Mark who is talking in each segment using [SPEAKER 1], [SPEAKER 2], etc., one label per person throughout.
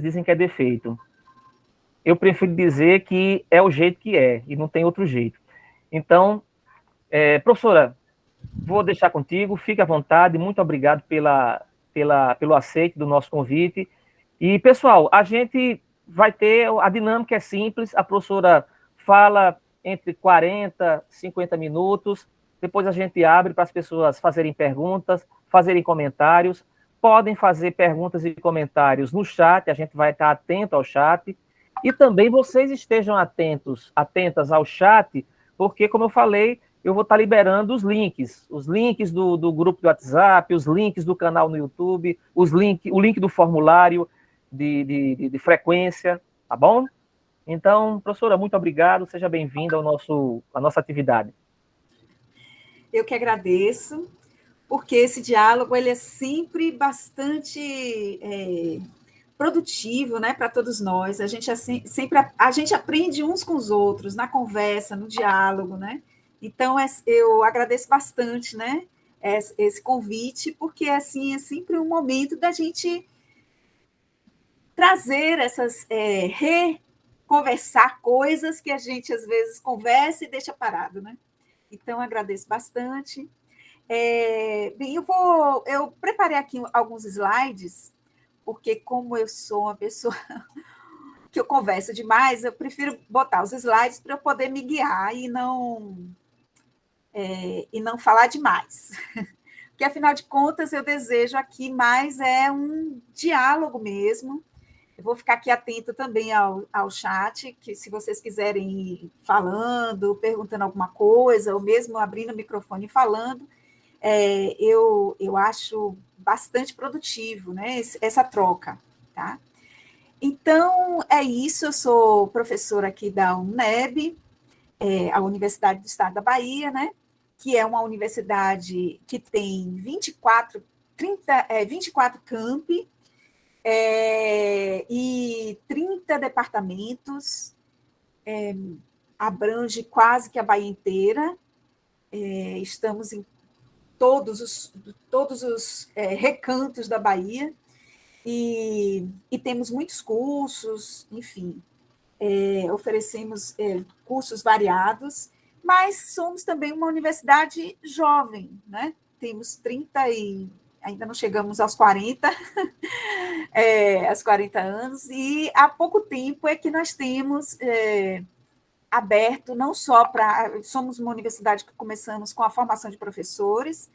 [SPEAKER 1] dizem que é defeito. Eu prefiro dizer que é o jeito que é, e não tem outro jeito. Então, professora, vou deixar contigo, fique à vontade, muito obrigado pelo aceite do nosso convite. E, pessoal, a gente vai ter, a dinâmica é simples, a professora fala entre 40 e 50 minutos, depois a gente abre para as pessoas fazerem perguntas, fazerem comentários, podem fazer perguntas e comentários no chat, a gente vai estar atento ao chat, e também vocês estejam atentas ao chat, porque, como eu falei, eu vou estar liberando os links do grupo do WhatsApp, os links do canal no YouTube, o link do formulário de frequência, tá bom? Então, professora, muito obrigado, seja bem-vinda à nossa atividade.
[SPEAKER 2] Eu que agradeço, porque esse diálogo ele é sempre bastante produtivo, né, para todos nós. A gente sempre a gente aprende uns com os outros na conversa, no diálogo, né? Então eu agradeço bastante, né, esse convite, porque assim é sempre um momento da gente trazer reconversar coisas que a gente às vezes conversa e deixa parado, né? Então agradeço bastante. Bem, eu preparei aqui alguns slides, porque como eu sou uma pessoa que eu converso demais, eu prefiro botar os slides para eu poder me guiar e não falar demais. Porque, afinal de contas, eu desejo aqui mais um diálogo mesmo. Eu vou ficar aqui atento também ao chat, que se vocês quiserem ir falando, perguntando alguma coisa, ou mesmo abrindo o microfone e falando, eu acho bastante produtivo, né, essa troca, tá? Então, é isso, eu sou professora aqui da UNEB, a Universidade do Estado da Bahia, né, que é uma universidade que tem 24 campi, e 30 departamentos, abrange quase que a Bahia inteira, estamos em todos os recantos da Bahia, e temos muitos cursos, enfim, oferecemos cursos variados, mas somos também uma universidade jovem, né? Temos 30 e ainda não chegamos aos 40, aos 40 anos, e há pouco tempo é que nós temos aberto, não só para... Somos uma universidade que começamos com a formação de professores,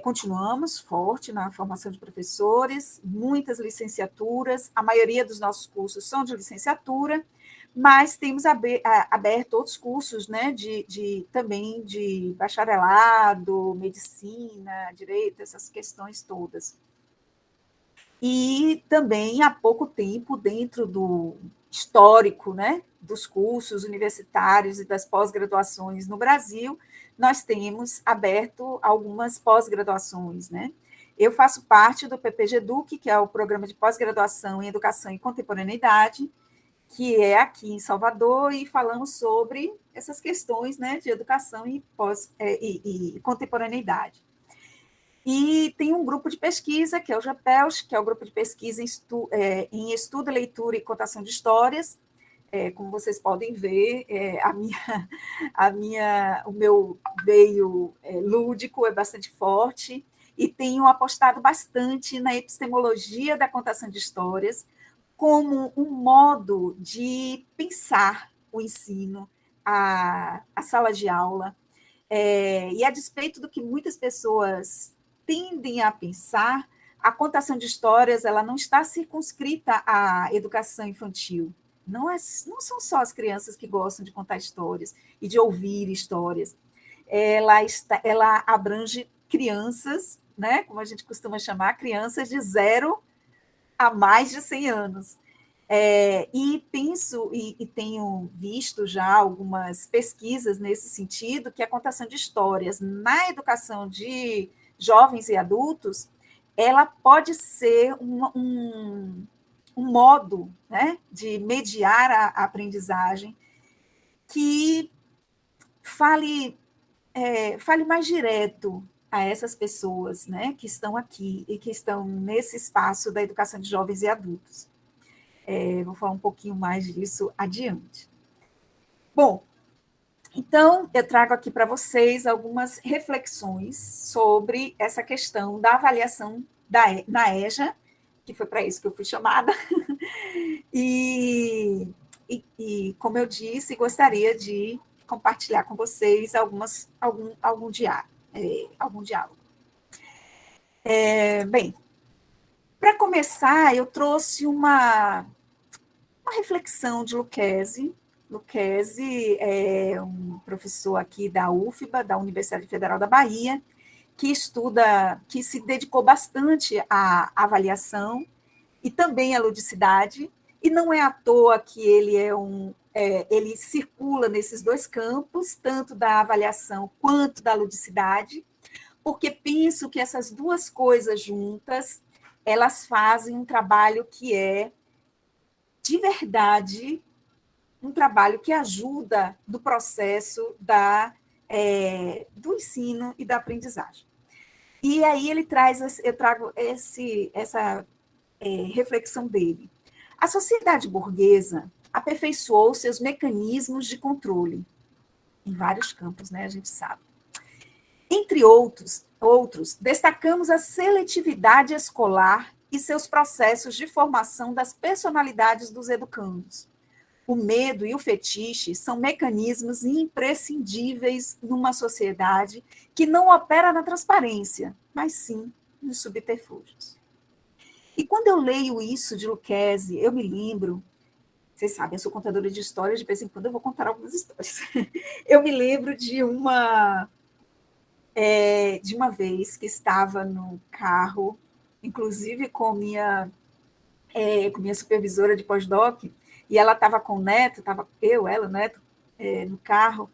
[SPEAKER 2] continuamos forte na formação de professores, muitas licenciaturas, a maioria dos nossos cursos são de licenciatura, mas temos aberto outros cursos, né, também de bacharelado, medicina, direito, essas questões todas. E também, há pouco tempo, dentro do histórico, né, dos cursos universitários e das pós-graduações no Brasil, nós temos aberto algumas pós-graduações, né? Eu faço parte do PPG-EDUC, que é o Programa de Pós-Graduação em Educação e Contemporaneidade, que é aqui em Salvador, e falamos sobre essas questões, né, de educação e contemporaneidade. E tem um grupo de pesquisa, que é o GEPELS, que é o grupo de pesquisa em estudo, leitura e contação de histórias. Como vocês podem ver, o meu veio lúdico é bastante forte, e tenho apostado bastante na epistemologia da contação de histórias como um modo de pensar o ensino, a sala de aula, e a despeito do que muitas pessoas tendem a pensar, a contação de histórias ela não está circunscrita à educação infantil. Não são só as crianças que gostam de contar histórias e de ouvir histórias. Ela abrange crianças, né, como a gente costuma chamar, crianças de 0 a mais de 100 anos. E penso, e tenho visto já algumas pesquisas nesse sentido, que a contação de histórias na educação de jovens e adultos, ela pode ser um modo, né, de mediar a aprendizagem que fale mais direto a essas pessoas, né, que estão aqui e que estão nesse espaço da educação de jovens e adultos. Vou falar um pouquinho mais disso adiante. Bom, então, eu trago aqui para vocês algumas reflexões sobre essa questão da avaliação na EJA, que foi para isso que eu fui chamada, e como eu disse, gostaria de compartilhar com vocês algum diálogo. Bem, para começar, eu trouxe uma reflexão de Lucchesi. Lucchesi é um professor aqui da UFBA, da Universidade Federal da Bahia, que se dedicou bastante à avaliação e também à ludicidade, e não é à toa que ele circula nesses dois campos, tanto da avaliação quanto da ludicidade, porque penso que essas duas coisas juntas, elas fazem um trabalho que é, de verdade, um trabalho que ajuda no processo do ensino e da aprendizagem. E aí eu trago essa reflexão dele. A sociedade burguesa aperfeiçoou seus mecanismos de controle, em vários campos, né, a gente sabe. Entre outros, destacamos a seletividade escolar e seus processos de formação das personalidades dos educandos. O medo e o fetiche são mecanismos imprescindíveis numa sociedade que não opera na transparência, mas sim nos subterfúgios. E quando eu leio isso de Lucchesi, eu me lembro, vocês sabem, eu sou contadora de histórias, de vez em quando eu vou contar algumas histórias. Eu me lembro de uma vez que estava no carro, inclusive com minha supervisora de pós-doc, e ela estava com o neto, o neto, no carro,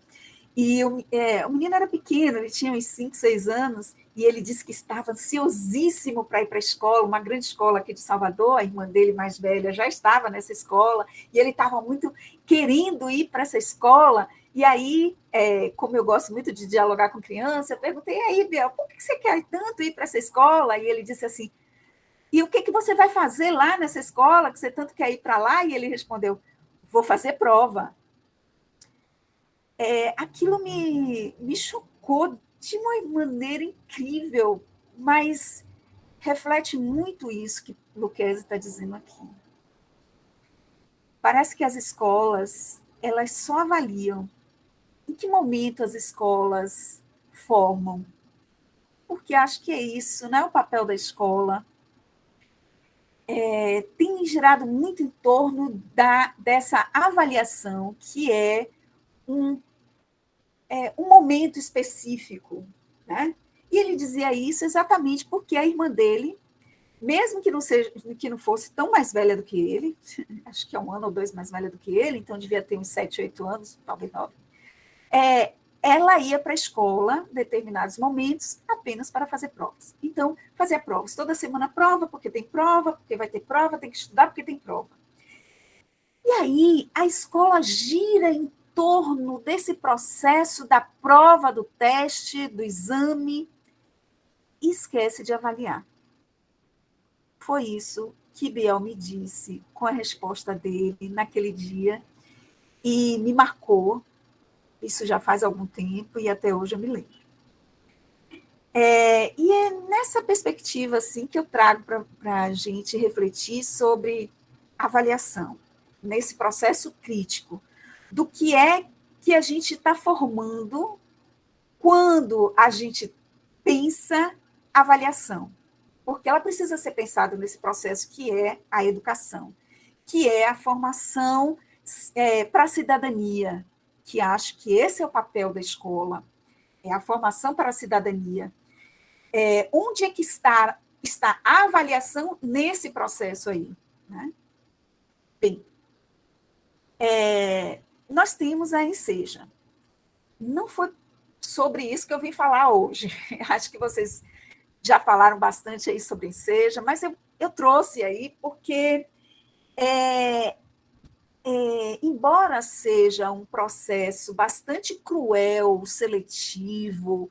[SPEAKER 2] e o menino era pequeno, ele tinha uns 5, 6 anos, e ele disse que estava ansiosíssimo para ir para a escola, uma grande escola aqui de Salvador, a irmã dele mais velha já estava nessa escola, e ele estava muito querendo ir para essa escola, e aí, como eu gosto muito de dialogar com criança, eu perguntei, aí, Biel, por que você quer tanto ir para essa escola? E ele disse assim, e o que você vai fazer lá nessa escola, que você tanto quer ir para lá? E ele respondeu, vou fazer prova. Aquilo me chocou de uma maneira incrível, mas reflete muito isso que Lucchesi está dizendo aqui. Parece que as escolas, elas só avaliam. Em que momento as escolas formam? Porque acho que é isso, não é o papel da escola. Tem girado muito em torno dessa avaliação, que é um momento específico, né? E ele dizia isso exatamente porque a irmã dele, mesmo que não fosse tão mais velha do que ele, acho que é 1 ano ou 2 mais velha do que ele, então devia ter uns 7, 8 anos, talvez 9, ela ia para a escola em determinados momentos apenas para fazer provas. Então, fazia provas. Toda semana prova, porque vai ter prova, tem que estudar porque tem prova. E aí, a escola gira em torno desse processo da prova, do teste, do exame, e esquece de avaliar. Foi isso que Biel me disse com a resposta dele naquele dia, e me marcou. Isso já faz algum tempo, e até hoje eu me lembro. E é nessa perspectiva assim, que eu trago para a gente refletir sobre avaliação, nesse processo crítico, do que é que a gente está formando quando a gente pensa avaliação. Porque ela precisa ser pensada nesse processo que é a educação, que é a formação para a cidadania, que acho que esse é o papel da escola, é a formação para a cidadania. Onde é que está a avaliação nesse processo aí? Né? Bem, nós temos a Enseja. Não foi sobre isso que eu vim falar hoje. Acho que vocês já falaram bastante aí sobre Enseja, mas eu trouxe aí porque, embora seja um processo bastante cruel, seletivo,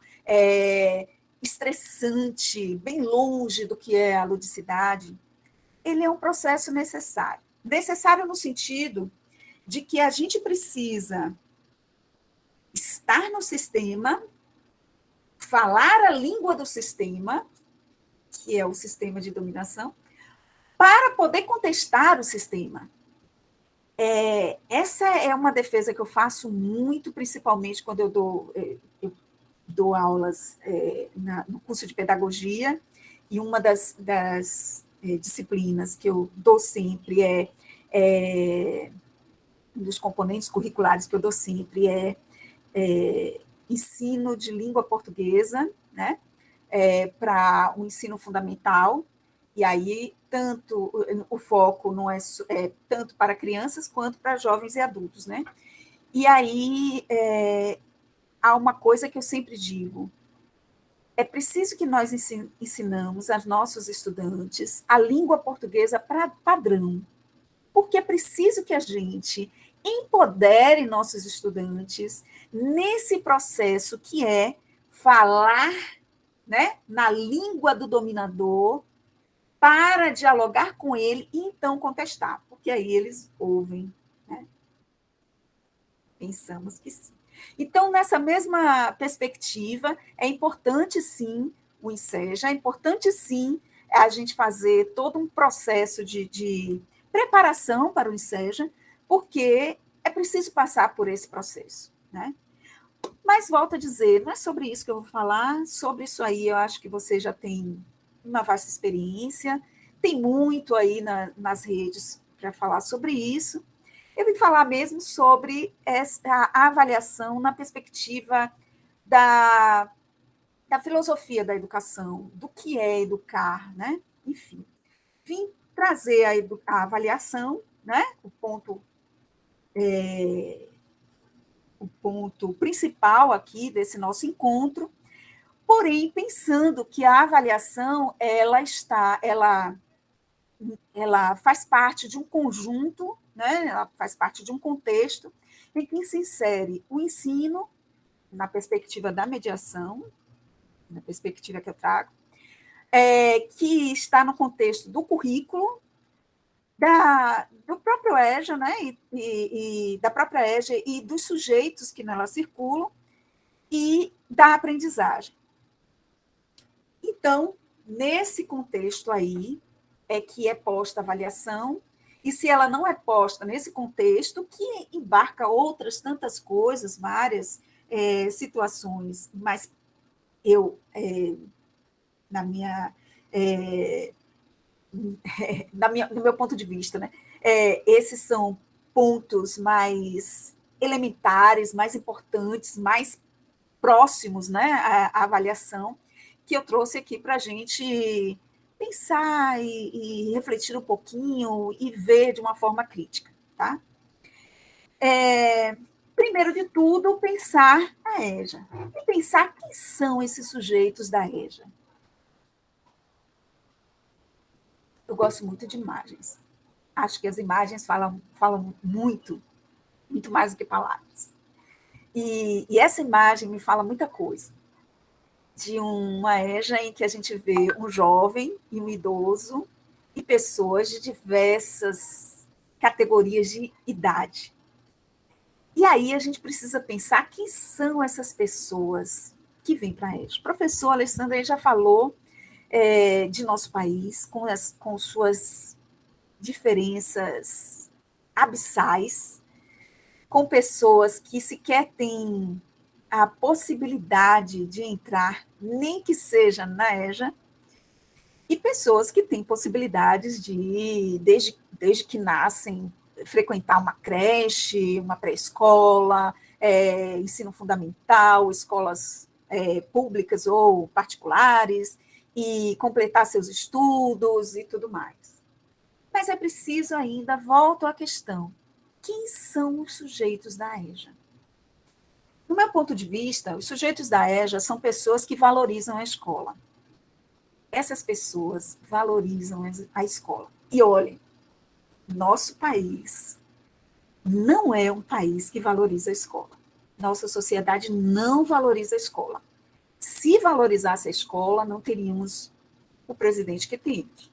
[SPEAKER 2] estressante, bem longe do que é a ludicidade, ele é um processo necessário. necessário no sentido de que a gente precisa estar no sistema, falar a língua do sistema, que é o sistema de dominação, para poder contestar o sistema. Essa é uma defesa que eu faço muito, principalmente quando eu dou aulas no curso de pedagogia, e uma das disciplinas que eu dou sempre um dos componentes curriculares que eu dou sempre ensino de língua portuguesa, né, para o ensino fundamental, e aí tanto o foco não é tanto para crianças quanto para jovens e adultos, né? E aí há uma coisa que eu sempre digo: é preciso que nós ensinamos aos nossos estudantes a língua portuguesa padrão, porque é preciso que a gente empodere nossos estudantes nesse processo que é falar, né, na língua do dominador, para dialogar com ele e então contestar, porque aí eles ouvem, né? Pensamos que sim. Então, nessa mesma perspectiva, é importante, sim, o Enseja, é importante, sim, a gente fazer todo um processo de preparação para o Enseja, porque é preciso passar por esse processo, né? Mas, volto a dizer, não é sobre isso que eu vou falar, sobre isso aí eu acho que você já tem uma vasta experiência, tem muito aí nas redes para falar sobre isso. Eu vim falar mesmo sobre a avaliação na perspectiva da filosofia da educação, do que é educar, né? Enfim, vim trazer a avaliação, né? O ponto principal aqui desse nosso encontro, porém pensando que a avaliação ela faz parte de um conjunto, né? Ela faz parte de um contexto em que se insere o ensino na perspectiva da mediação, na perspectiva que eu trago, que está no contexto do currículo, do próprio EJA, né? E da própria EJA e dos sujeitos que nela circulam, e da aprendizagem. Então, nesse contexto aí, é que é posta a avaliação, e se ela não é posta nesse contexto, que embarca outras tantas coisas, várias situações, mas eu, no meu ponto de vista, né, esses são pontos mais elementares, mais importantes, mais próximos, né, à avaliação, que eu trouxe aqui para a gente pensar e refletir um pouquinho e ver de uma forma crítica, tá? Primeiro de tudo, pensar a EJA. E pensar quem são esses sujeitos da EJA. Eu gosto muito de imagens. Acho que as imagens falam muito, muito mais do que palavras. E essa imagem me fala muita coisa. De uma EJA em que a gente vê um jovem e um idoso e pessoas de diversas categorias de idade. E aí a gente precisa pensar quem são essas pessoas que vêm para a EJA. O professor Alessandro já falou de nosso país, com suas diferenças abissais, com pessoas que sequer têm a possibilidade de entrar, nem que seja na EJA, e pessoas que têm possibilidades de, desde que nascem, frequentar uma creche, uma pré-escola, ensino fundamental, escolas públicas ou particulares, e completar seus estudos e tudo mais. Mas é preciso ainda, volto à questão, quem são os sujeitos da EJA? No meu ponto de vista, os sujeitos da EJA são pessoas que valorizam a escola. Essas pessoas valorizam a escola. E olhem, nosso país não é um país que valoriza a escola. Nossa sociedade não valoriza a escola. Se valorizasse a escola, não teríamos o presidente que temos.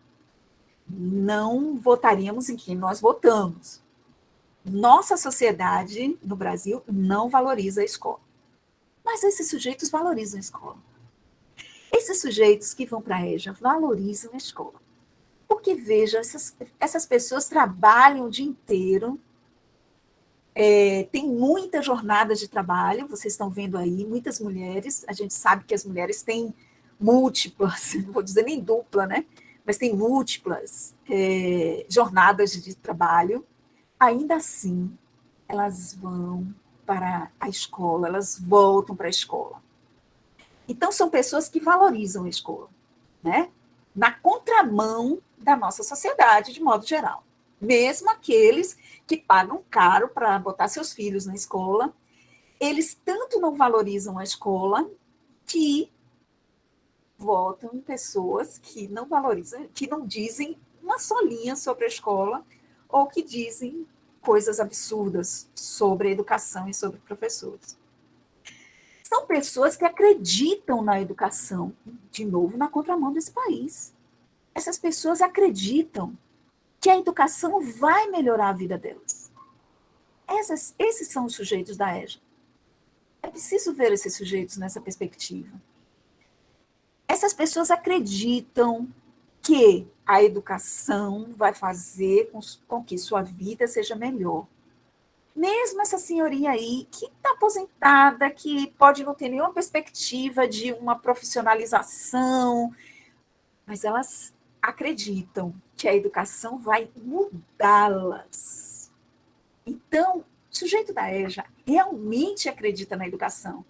[SPEAKER 2] não votaríamos em quem nós votamos. Nossa sociedade no Brasil não valoriza a escola. Mas esses sujeitos valorizam a escola. Esses sujeitos que vão para a EJA valorizam a escola. Porque, veja, essas pessoas trabalham o dia inteiro, tem muitas jornadas de trabalho, vocês estão vendo aí, muitas mulheres, a gente sabe que as mulheres têm múltiplas, não vou dizer nem dupla, né? Mas tem múltiplas jornadas de trabalho. Ainda assim, elas vão para a escola, elas voltam para a escola. Então, são pessoas que valorizam a escola, né? Na contramão da nossa sociedade, de modo geral. Mesmo aqueles que pagam caro para botar seus filhos na escola, eles tanto não valorizam a escola que votam em pessoas que não valorizam, que não dizem uma só linha sobre a escola, ou que dizem coisas absurdas sobre a educação e sobre professores. São pessoas que acreditam na educação, de novo, na contramão desse país. Essas pessoas acreditam que a educação vai melhorar a vida delas. Esses são os sujeitos da EJA. É preciso ver esses sujeitos nessa perspectiva. Essas pessoas acreditam que a educação vai fazer com que sua vida seja melhor. Mesmo essa senhorinha aí, que está aposentada, que pode não ter nenhuma perspectiva de uma profissionalização, mas elas acreditam que a educação vai mudá-las. Então, o sujeito da EJA realmente acredita na educação,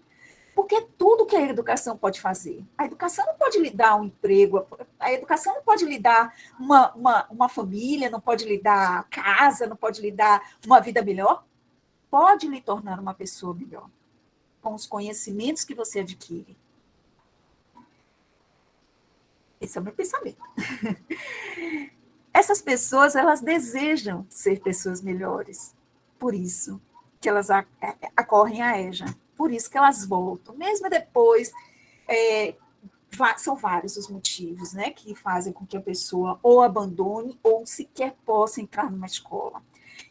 [SPEAKER 2] porque é tudo que a educação pode fazer. A educação não pode lhe dar um emprego, a educação não pode lhe dar uma família, não pode lhe dar casa, não pode lhe dar uma vida melhor, pode lhe tornar uma pessoa melhor, com os conhecimentos que você adquire. Esse é o meu pensamento. Essas pessoas, elas desejam ser pessoas melhores. Por isso que elas acorrem à EJA. Por isso que elas voltam. Mesmo depois, são vários os motivos, né, que fazem com que a pessoa ou abandone ou sequer possa entrar numa escola.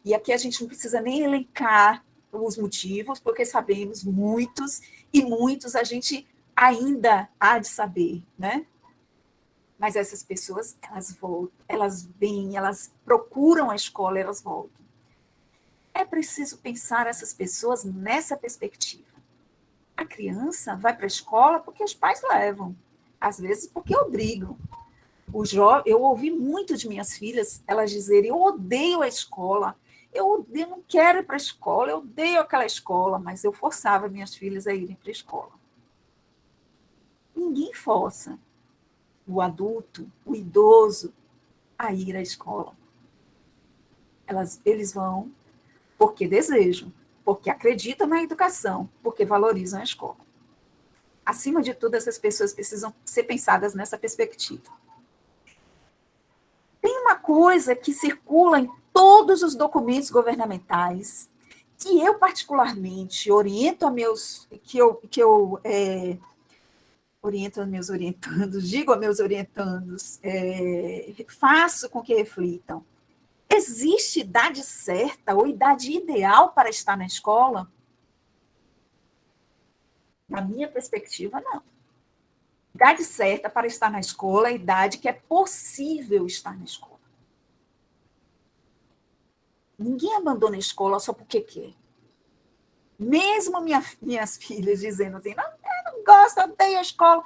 [SPEAKER 2] E aqui a gente não precisa nem elencar os motivos, porque sabemos muitos, e muitos a gente ainda há de saber, né? Mas essas pessoas, elas voltam, elas vêm, elas procuram a escola, elas voltam. É preciso pensar essas pessoas nessa perspectiva. A criança vai para a escola porque os pais levam, às vezes porque obrigam. Eu ouvi muito de minhas filhas, elas dizerem, eu odeio a escola, eu não quero ir para a escola, eu odeio aquela escola, mas eu forçava minhas filhas a irem para a escola. Ninguém força o adulto, o idoso, a ir à escola. Eles vão porque desejam, porque acreditam na educação, porque valorizam a escola. Acima de tudo, essas pessoas precisam ser pensadas nessa perspectiva. Tem uma coisa que circula em todos os documentos governamentais, que eu particularmente oriento a meus, oriento a meus orientandos, digo a meus orientandos, faço com que reflitam. Existe idade certa ou idade ideal para estar na escola? Na minha perspectiva, não. Idade certa para estar na escola é a idade que é possível estar na escola. Ninguém abandona a escola só porque quer. Mesmo minhas filhas dizendo assim, não, eu não gosto, eu odeio a escola.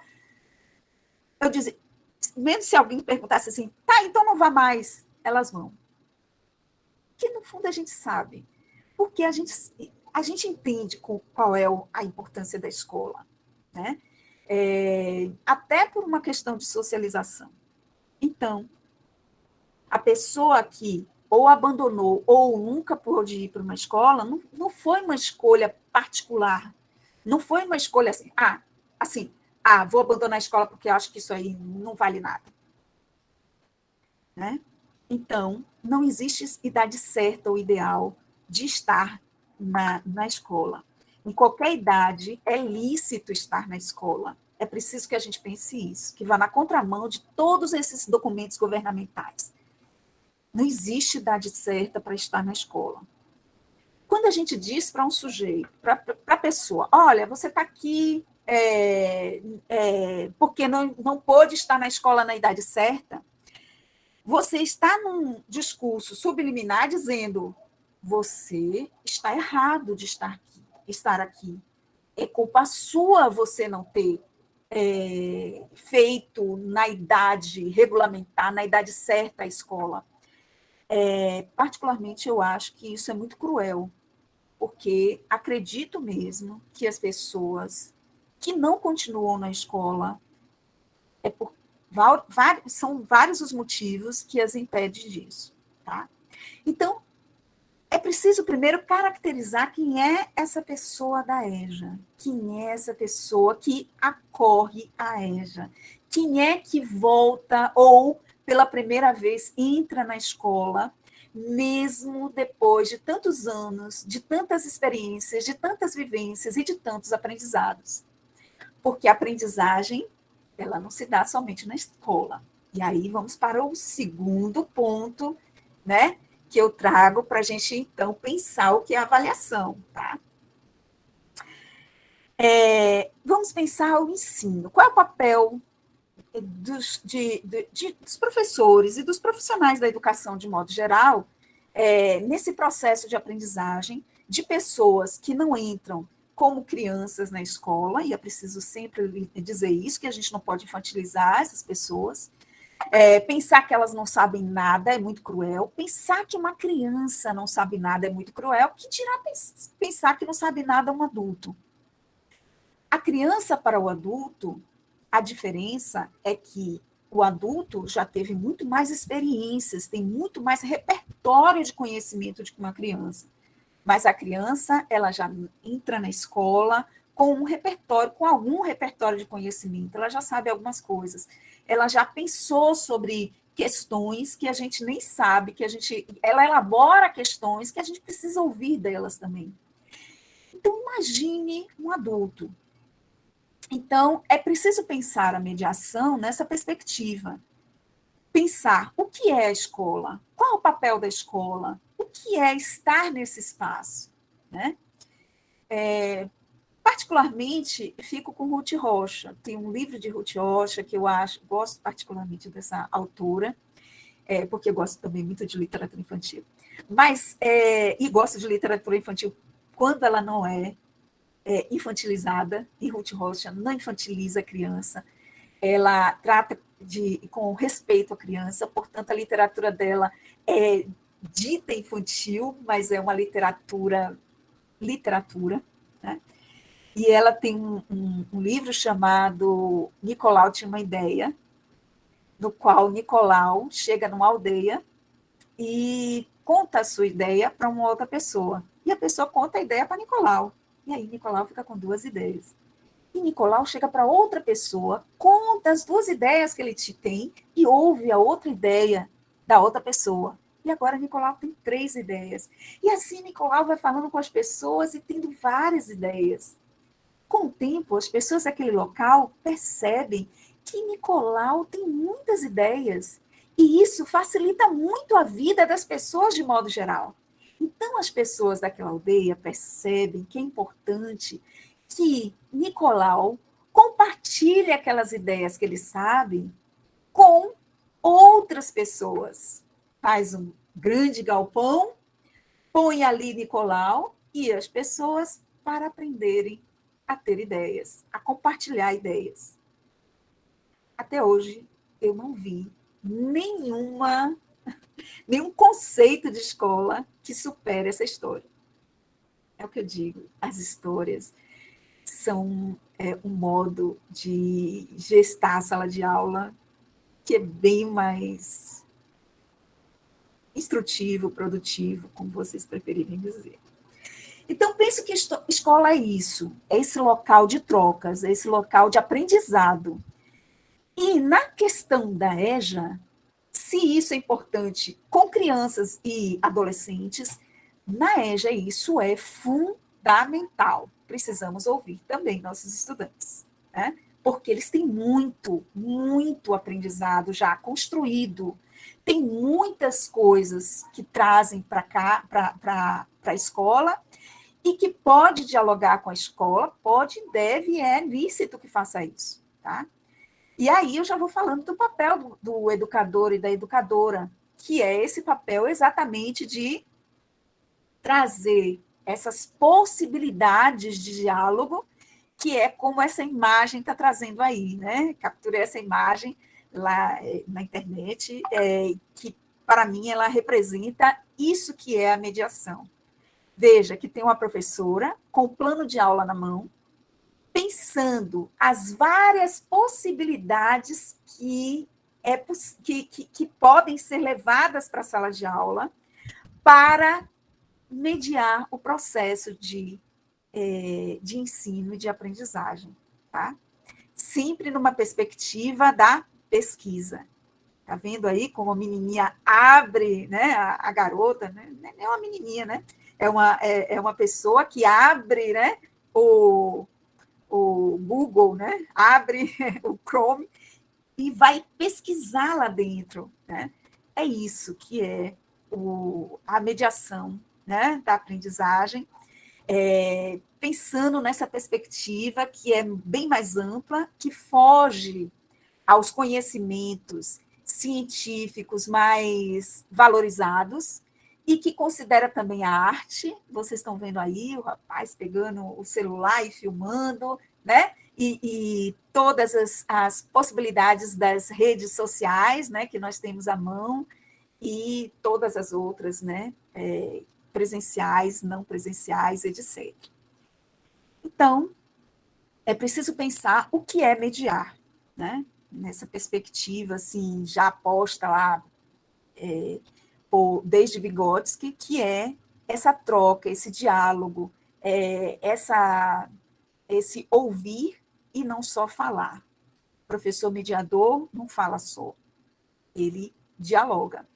[SPEAKER 2] Eu dizia, mesmo se alguém perguntasse assim, tá, então não vá mais, elas vão. Porque no fundo a gente sabe, porque a gente entende qual é a importância da escola, né? Até por uma questão de socialização. Então, a pessoa que ou abandonou ou nunca pôde ir para uma escola, não foi uma escolha particular, não foi uma escolha assim, vou abandonar a escola porque eu acho que isso aí não vale nada. Né? Então, não existe idade certa ou ideal de estar na escola. Em qualquer idade, é lícito estar na escola. É preciso que a gente pense isso, que vá na contramão de todos esses documentos governamentais. Não existe idade certa para estar na escola. Quando a gente diz para um sujeito, para a pessoa, olha, você está aqui porque não pôde estar na escola na idade certa, você está num discurso subliminar dizendo, você está errado de estar aqui. É culpa sua você não ter feito na idade regulamentar, na idade certa a escola. Particularmente, eu acho que isso é muito cruel, porque acredito mesmo que as pessoas que não continuam na escola são vários os motivos que as impedem disso. Tá? Então, é preciso primeiro caracterizar quem é essa pessoa da EJA, quem é essa pessoa que acorre à EJA, quem é que volta ou, pela primeira vez, entra na escola, mesmo depois de tantos anos, de tantas experiências, de tantas vivências e de tantos aprendizados. Porque a aprendizagem, ela não se dá somente na escola. E aí vamos para o segundo ponto, né? Que eu trago para a gente, então, pensar o que é avaliação, tá? Vamos pensar o ensino. Qual é o papel dos professores e dos profissionais da educação, de modo geral, nesse processo de aprendizagem de pessoas que não entram como crianças na escola, e é preciso sempre dizer isso, que a gente não pode infantilizar essas pessoas. Pensar que elas não sabem nada é muito cruel. Pensar que uma criança não sabe nada é muito cruel. Que dirá pensar que não sabe nada um adulto? A criança para o adulto, a diferença é que o adulto já teve muito mais experiências, tem muito mais repertório de conhecimento do que uma criança. Mas a criança, ela já entra na escola com um repertório, com algum repertório de conhecimento, ela já sabe algumas coisas. Ela já pensou sobre questões que a gente nem sabe, ela elabora questões que a gente precisa ouvir delas também. Então, imagine um adulto. Então, é preciso pensar a mediação nessa perspectiva. Pensar o que é a escola, qual é o papel da escola, o que é estar nesse espaço, né? Particularmente, fico com Ruth Rocha. Tem um livro de Ruth Rocha que eu gosto particularmente dessa autora, porque eu gosto também muito de literatura infantil. E gosto de literatura infantil quando ela não é infantilizada, e Ruth Rocha não infantiliza a criança, ela trata com respeito à criança, portanto, a literatura dela é dita infantil, mas é uma literatura, né? E ela tem um livro chamado Nicolau Tinha uma Ideia, no qual Nicolau chega numa aldeia e conta a sua ideia para uma outra pessoa. E a pessoa conta a ideia para Nicolau. E aí Nicolau fica com duas ideias. E Nicolau chega para outra pessoa, conta as duas ideias que ele tem e ouve a outra ideia da outra pessoa. E agora Nicolau tem 3 ideias. E assim Nicolau vai falando com as pessoas e tendo várias ideias. Com o tempo, as pessoas daquele local percebem que Nicolau tem muitas ideias. E isso facilita muito a vida das pessoas de modo geral. Então, as pessoas daquela aldeia percebem que é importante que Nicolau compartilhe aquelas ideias que ele sabe com outras pessoas. Faz um grande galpão, põe ali Nicolau e as pessoas para aprenderem a ter ideias, a compartilhar ideias. Até hoje, eu não vi nenhum conceito de escola que supere essa história. É o que eu digo, as histórias são um modo de gestar a sala de aula que é bem mais instrutivo, produtivo, como vocês preferirem dizer. Então, penso que escola é isso, é esse local de trocas, é esse local de aprendizado. E na questão da EJA, se isso é importante com crianças e adolescentes, na EJA isso é fundamental. Precisamos ouvir também nossos estudantes, né? Porque eles têm muito, muito aprendizado já construído, Tem muitas coisas que trazem para cá, para a escola, e que pode dialogar com a escola, pode, deve, é lícito que faça isso, tá? E aí eu já vou falando do papel do educador e da educadora, que é esse papel exatamente de trazer essas possibilidades de diálogo, que é como essa imagem está trazendo aí, né? Capturei essa imagem lá na internet, que para mim ela representa isso que é a mediação. Veja que tem uma professora com o plano de aula na mão, pensando as várias possibilidades que podem ser levadas para a sala de aula para mediar o processo de ensino e de aprendizagem, tá? Sempre numa perspectiva da pesquisa. Tá vendo aí como a menininha abre, né? A garota, né? Não é uma menininha, né? É uma pessoa que abre, né? O Google, né? Abre o Chrome e vai pesquisar lá dentro, né? É isso que é a mediação, né? Da aprendizagem, pensando nessa perspectiva que é bem mais ampla, que foge aos conhecimentos científicos mais valorizados e que considera também a arte. Vocês estão vendo aí o rapaz pegando o celular e filmando, né? E todas as possibilidades das redes sociais, né, que nós temos à mão, e todas as outras, né, presenciais, não presenciais, etc. Então, é preciso pensar o que é mediar, né? Nessa perspectiva, assim, já posta lá desde Vygotsky, que é essa troca, esse diálogo, esse ouvir e não só falar. O professor mediador não fala só, ele dialoga.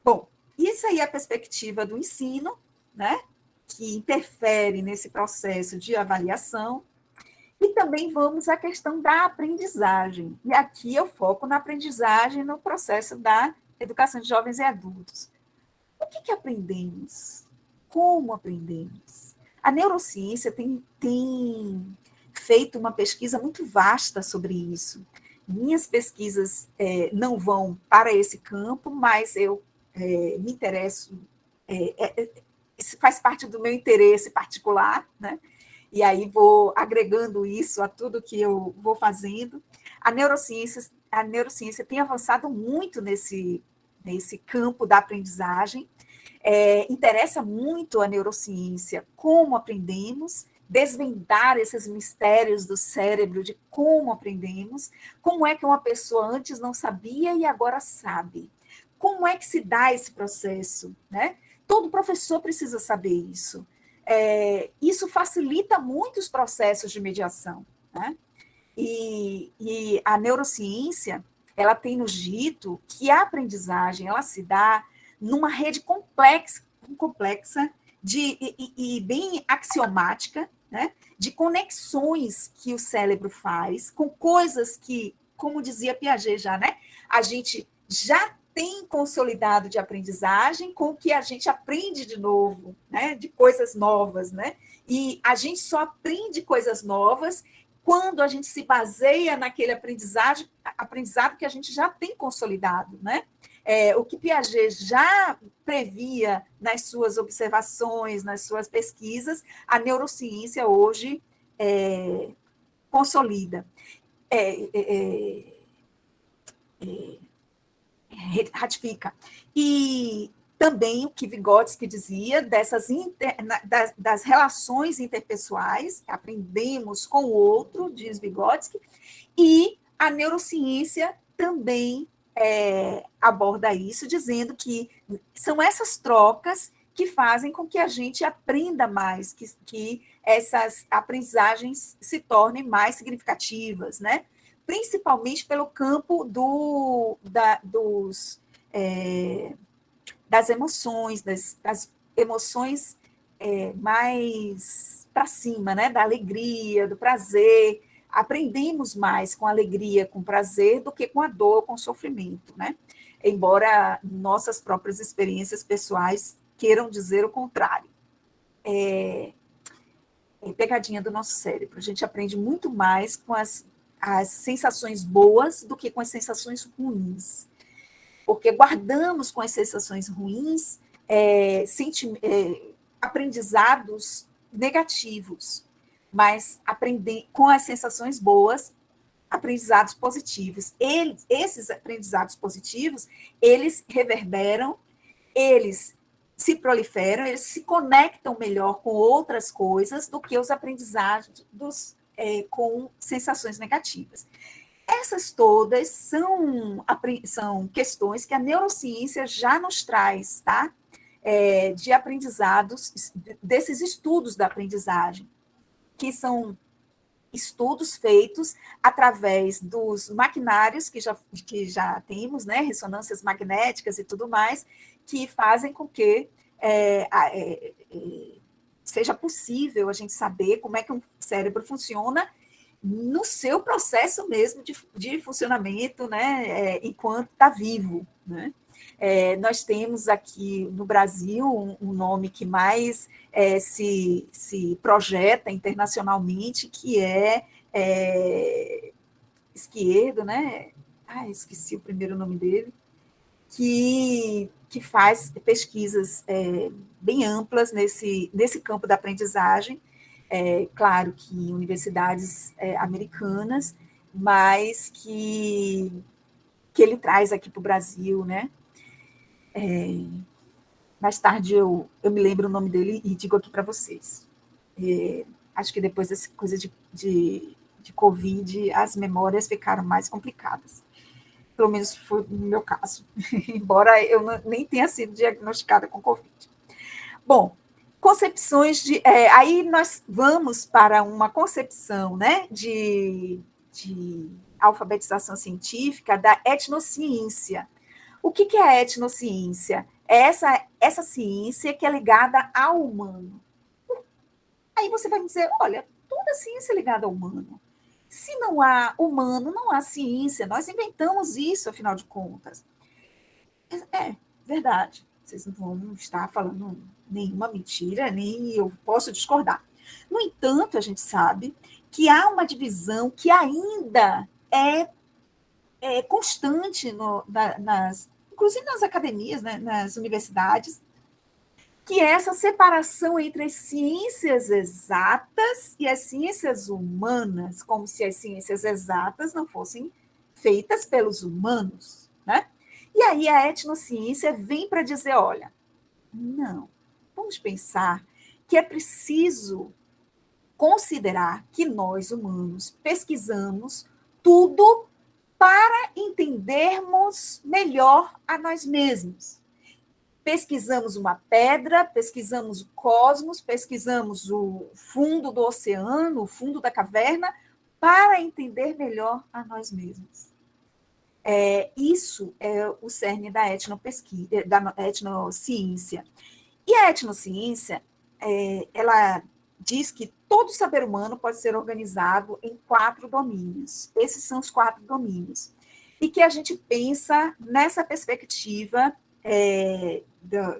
[SPEAKER 2] Bom, isso aí é a perspectiva do ensino, né? Que interfere nesse processo de avaliação. E também vamos à questão da aprendizagem. E aqui eu foco na aprendizagem no processo da educação de jovens e adultos. O que aprendemos? Como aprendemos? A neurociência tem feito uma pesquisa muito vasta sobre isso. Minhas pesquisas não vão para esse campo, mas eu me interesso, isso faz parte do meu interesse particular, né? E aí vou agregando isso a tudo que eu vou fazendo. A neurociência tem avançado muito nesse campo da aprendizagem. Interessa muito a neurociência como aprendemos, desvendar esses mistérios do cérebro de como aprendemos, como é que uma pessoa antes não sabia e agora sabe. Como é que se dá esse processo, né? Todo professor precisa saber isso. Isso facilita muito os processos de mediação, né? E a neurociência, ela tem nos dito que a aprendizagem ela se dá numa rede complexa e bem axiomática, né? De conexões que o cérebro faz com coisas que, como dizia Piaget já, né? A gente já tem consolidado de aprendizagem com o que a gente aprende de novo, né? De coisas novas, né? E a gente só aprende coisas novas quando a gente se baseia naquele aprendizado que a gente já tem consolidado, né? O que Piaget já previa nas suas observações, nas suas pesquisas, a neurociência hoje consolida. Ratifica. E também o que Vygotsky dizia das relações interpessoais, aprendemos com o outro, diz Vygotsky, e a neurociência também aborda isso, dizendo que são essas trocas que fazem com que a gente aprenda mais, que essas aprendizagens se tornem mais significativas, né? Principalmente pelo campo das emoções, das emoções mais para cima, né? Da alegria, do prazer. aprendemos mais com alegria, com prazer, do que com a dor, com o sofrimento, né? Embora nossas próprias experiências pessoais queiram dizer o contrário. É pegadinha do nosso cérebro. A gente aprende muito mais com as sensações boas do que com as sensações ruins. Porque guardamos com as sensações ruins aprendizados negativos, mas com as sensações boas, aprendizados positivos. Esses aprendizados positivos, eles reverberam, eles se proliferam, eles se conectam melhor com outras coisas do que os aprendizados com sensações negativas. Essas todas são questões que a neurociência já nos traz, tá? De aprendizados, desses estudos da aprendizagem, que são estudos feitos através dos maquinários que já temos, né? Ressonâncias magnéticas e tudo mais, que fazem com que seja possível a gente saber como é que um cérebro funciona no seu processo mesmo de funcionamento, né, enquanto está vivo, né? Nós temos aqui no Brasil um nome que mais se projeta internacionalmente, que é Izquierdo, né? Esqueci o primeiro nome dele, que faz pesquisas bem amplas nesse campo da aprendizagem, claro que em universidades americanas, mas que ele traz aqui para o Brasil, né? Mais tarde eu me lembro o nome dele e digo aqui para vocês. Acho que depois dessa coisa de Covid, as memórias ficaram mais complicadas. Pelo menos foi no meu caso, embora eu nem tenha sido diagnosticada com Covid. Bom, concepções aí nós vamos para uma concepção, né, de alfabetização científica da etnociência. O que é a etnociência? É essa ciência que é ligada ao humano. Aí você vai me dizer, olha, toda ciência é ligada ao humano. Se não há humano, não há ciência. Nós inventamos isso, afinal de contas. Verdade. Vocês não vão estar falando nenhuma mentira, nem eu posso discordar. No entanto, a gente sabe que há uma divisão que ainda é constante, inclusive nas academias, né, nas universidades, que é essa separação entre as ciências exatas e as ciências humanas, como se as ciências exatas não fossem feitas pelos humanos, né? E aí a etnociência vem para dizer, olha, não, vamos pensar que é preciso considerar que nós, humanos, pesquisamos tudo para entendermos melhor a nós mesmos. Pesquisamos uma pedra, pesquisamos o cosmos, pesquisamos o fundo do oceano, o fundo da caverna, para entender melhor a nós mesmos. Isso é o cerne da etnociência. E a etnociência, ela diz que todo saber humano pode ser organizado em 4 domínios. Esses são os 4 domínios. E que a gente pensa nessa perspectiva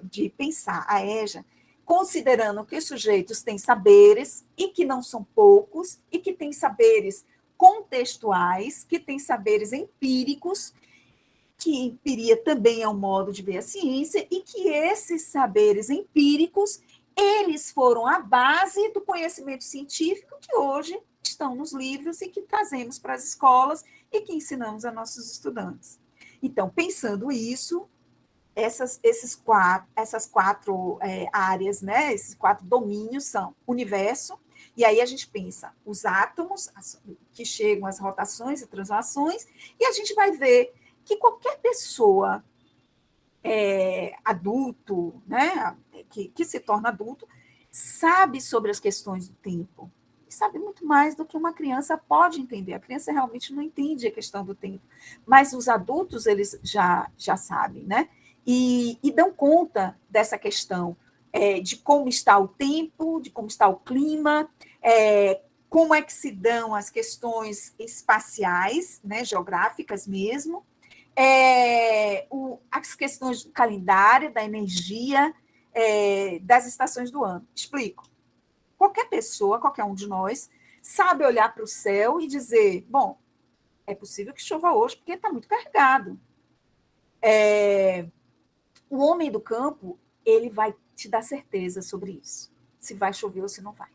[SPEAKER 2] de pensar a EJA, considerando que os sujeitos têm saberes, e que não são poucos, e que têm saberes contextuais, que têm saberes empíricos, que empiria também é um modo de ver a ciência, e que esses saberes empíricos, eles foram a base do conhecimento científico que hoje estão nos livros e que trazemos para as escolas e que ensinamos a nossos estudantes. Então, pensando isso, essas 4 áreas, né, esses 4 domínios são universo, e aí a gente pensa os átomos, que chegam às rotações e translações, e a gente vai ver que qualquer pessoa adulto, né, que se torna adulto, sabe sobre as questões do tempo, e sabe muito mais do que uma criança pode entender. A criança realmente não entende a questão do tempo, mas os adultos, eles já sabem, né? E dão conta dessa questão de como está o tempo, de como está o clima, como é que se dão as questões espaciais, né, geográficas mesmo, as questões do calendário, da energia, das estações do ano. Explico. Qualquer pessoa, qualquer um de nós, sabe olhar para o céu e dizer, bom, é possível que chova hoje porque está muito carregado. O homem do campo, ele vai te dar certeza sobre isso, se vai chover ou se não vai.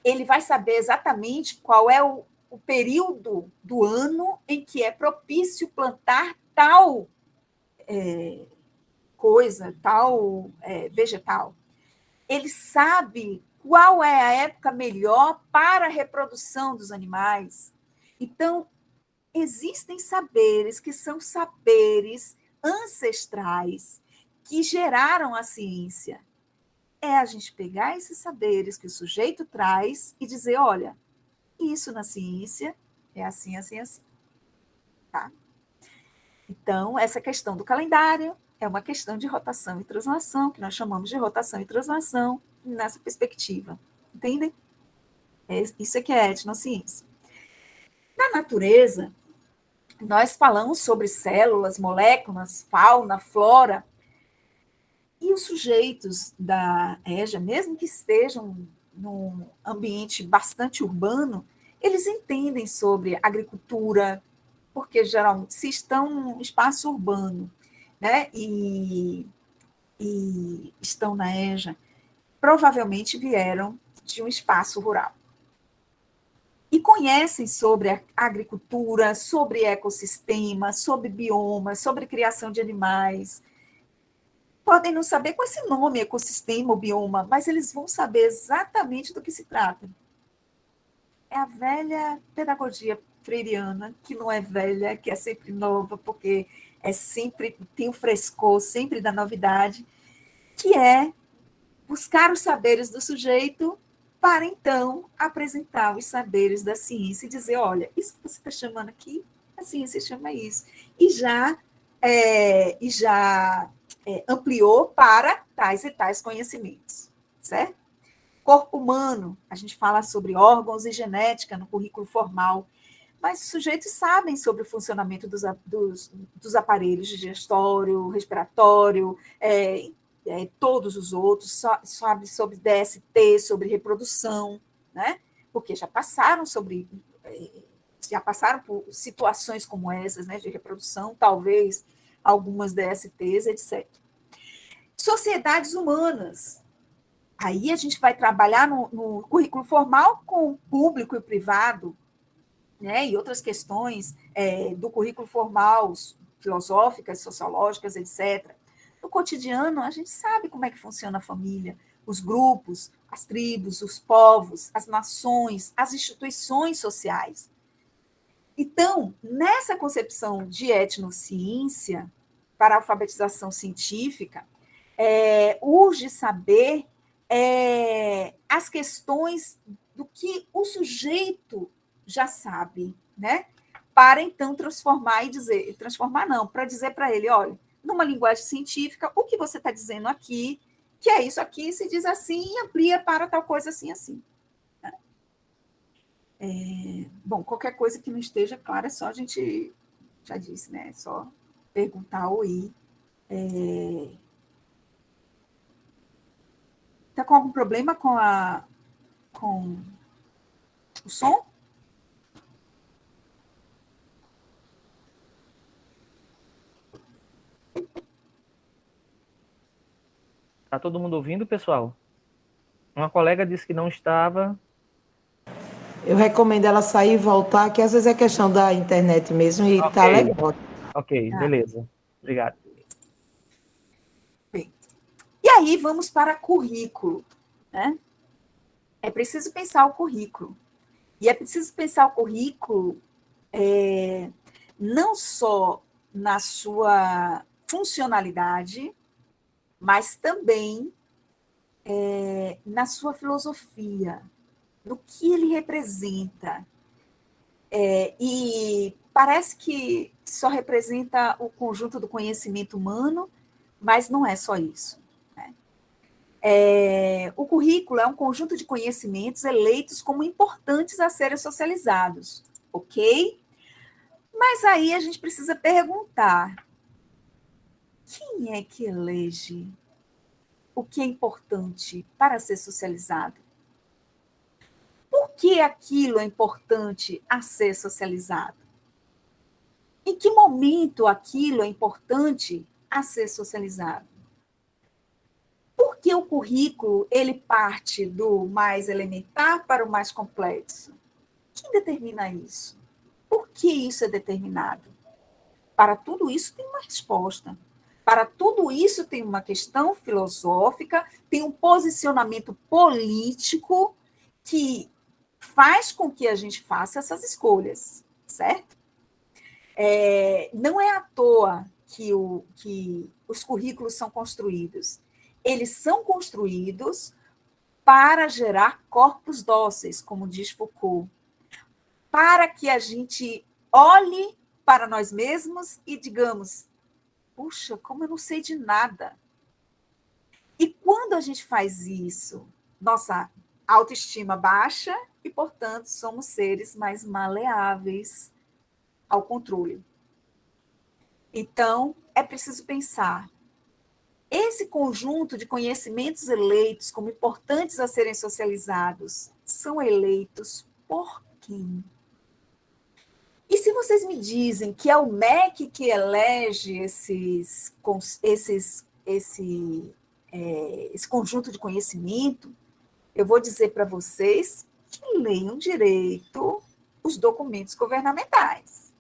[SPEAKER 2] Ele vai saber exatamente qual é o período do ano em que é propício plantar tal coisa, tal vegetal. Ele sabe qual é a época melhor para a reprodução dos animais. Então, existem saberes que são saberes ancestrais que geraram a ciência. É a gente pegar esses saberes que o sujeito traz e dizer, olha, isso na ciência é assim, assim, assim. Tá? Então, essa questão do calendário é uma questão de rotação e translação, que nós chamamos de rotação e translação nessa perspectiva. Entendem? Isso é que é etnociência. Na natureza, nós falamos sobre células, moléculas, fauna, flora, e os sujeitos da EJA, mesmo que estejam num ambiente bastante urbano, eles entendem sobre agricultura, porque geralmente se estão num espaço urbano, né, e estão na EJA, provavelmente vieram de um espaço rural. E conhecem sobre a agricultura, sobre ecossistema, sobre biomas, sobre criação de animais. Podem não saber com esse nome, ecossistema ou bioma, mas eles vão saber exatamente do que se trata. É a velha pedagogia freiriana, que não é velha, que é sempre nova, porque tem o frescor, sempre da novidade, que é buscar os saberes do sujeito para, então, apresentar os saberes da ciência e dizer, olha, isso que você está chamando aqui, a ciência chama isso. E já ampliou para tais e tais conhecimentos, certo? Corpo humano, a gente fala sobre órgãos e genética no currículo formal, mas os sujeitos sabem sobre o funcionamento dos aparelhos digestório, respiratório, todos os outros, sabe sobre DST, sobre reprodução, né? Porque já passaram por situações como essas, né, de reprodução, talvez algumas DSTs, etc. Sociedades humanas. Aí a gente vai trabalhar no currículo formal com o público e o privado, né, e outras questões do currículo formal, filosóficas, sociológicas, etc. No cotidiano, a gente sabe como é que funciona a família, os grupos, as tribos, os povos, as nações, as instituições sociais. Então, nessa concepção de etnociência, para a alfabetização científica, urge saber as questões do que o sujeito já sabe, né? Para então transformar e dizer, transformar não, para dizer para ele, olha, numa linguagem científica, o que você está dizendo aqui, que é isso aqui, se diz assim e amplia para tal coisa assim, assim. Bom, qualquer coisa que não esteja clara, é só a gente, já disse, né? É só perguntar ou ir. Está com algum problema com o som?
[SPEAKER 1] Está todo mundo ouvindo, pessoal? Uma colega disse que não estava.
[SPEAKER 3] Eu recomendo ela sair e voltar, que às vezes é questão da internet mesmo e
[SPEAKER 1] Ok.
[SPEAKER 3] tá legal.
[SPEAKER 1] Ok, beleza. Obrigado.
[SPEAKER 2] Bem, e aí vamos para currículo, né? É preciso pensar o currículo. E é preciso pensar o currículo não só na sua funcionalidade, mas também na sua filosofia, no que ele representa. E parece que só representa o conjunto do conhecimento humano, mas não é só isso. Né? O currículo é um conjunto de conhecimentos eleitos como importantes a serem socializados, ok? Mas aí a gente precisa perguntar: quem é que elege o que é importante para ser socializado? Por que aquilo é importante a ser socializado? Em que momento aquilo é importante a ser socializado? Por que o currículo ele parte do mais elementar para o mais complexo? Quem determina isso? Por que isso é determinado? Para tudo isso tem uma resposta. Para tudo isso tem uma questão filosófica, tem um posicionamento político que faz com que a gente faça essas escolhas, certo? Não é à toa que os currículos são construídos. Eles são construídos para gerar corpos dóceis, como diz Foucault, para que a gente olhe para nós mesmos e digamos: puxa, como eu não sei de nada. E quando a gente faz isso, nossa autoestima baixa e, portanto, somos seres mais maleáveis ao controle. Então, é preciso pensar: esse conjunto de conhecimentos eleitos como importantes a serem socializados são eleitos por quem? E se vocês me dizem que é o MEC que elege esse conjunto de conhecimento, eu vou dizer para vocês que leiam direito os documentos governamentais.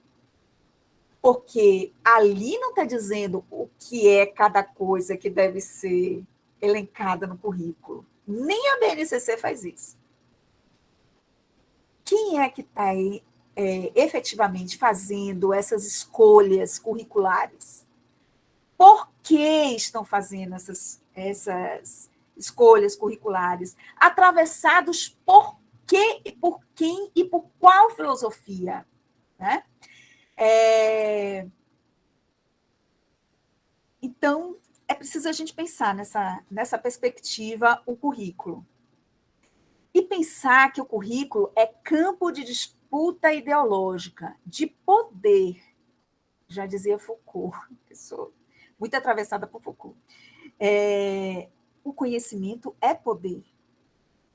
[SPEAKER 2] Porque ali não está dizendo o que é cada coisa que deve ser elencada no currículo. Nem a BNCC faz isso. Quem é que está aí efetivamente fazendo essas escolhas curriculares? Por que estão fazendo essas escolhas curriculares? Atravessados por quê, e por quem e por qual filosofia? Né? Então, é preciso a gente pensar nessa perspectiva, o currículo. E pensar que o currículo é campo de disputa ideológica, de poder. Já dizia Foucault, eu sou muito atravessada por Foucault. O conhecimento é poder.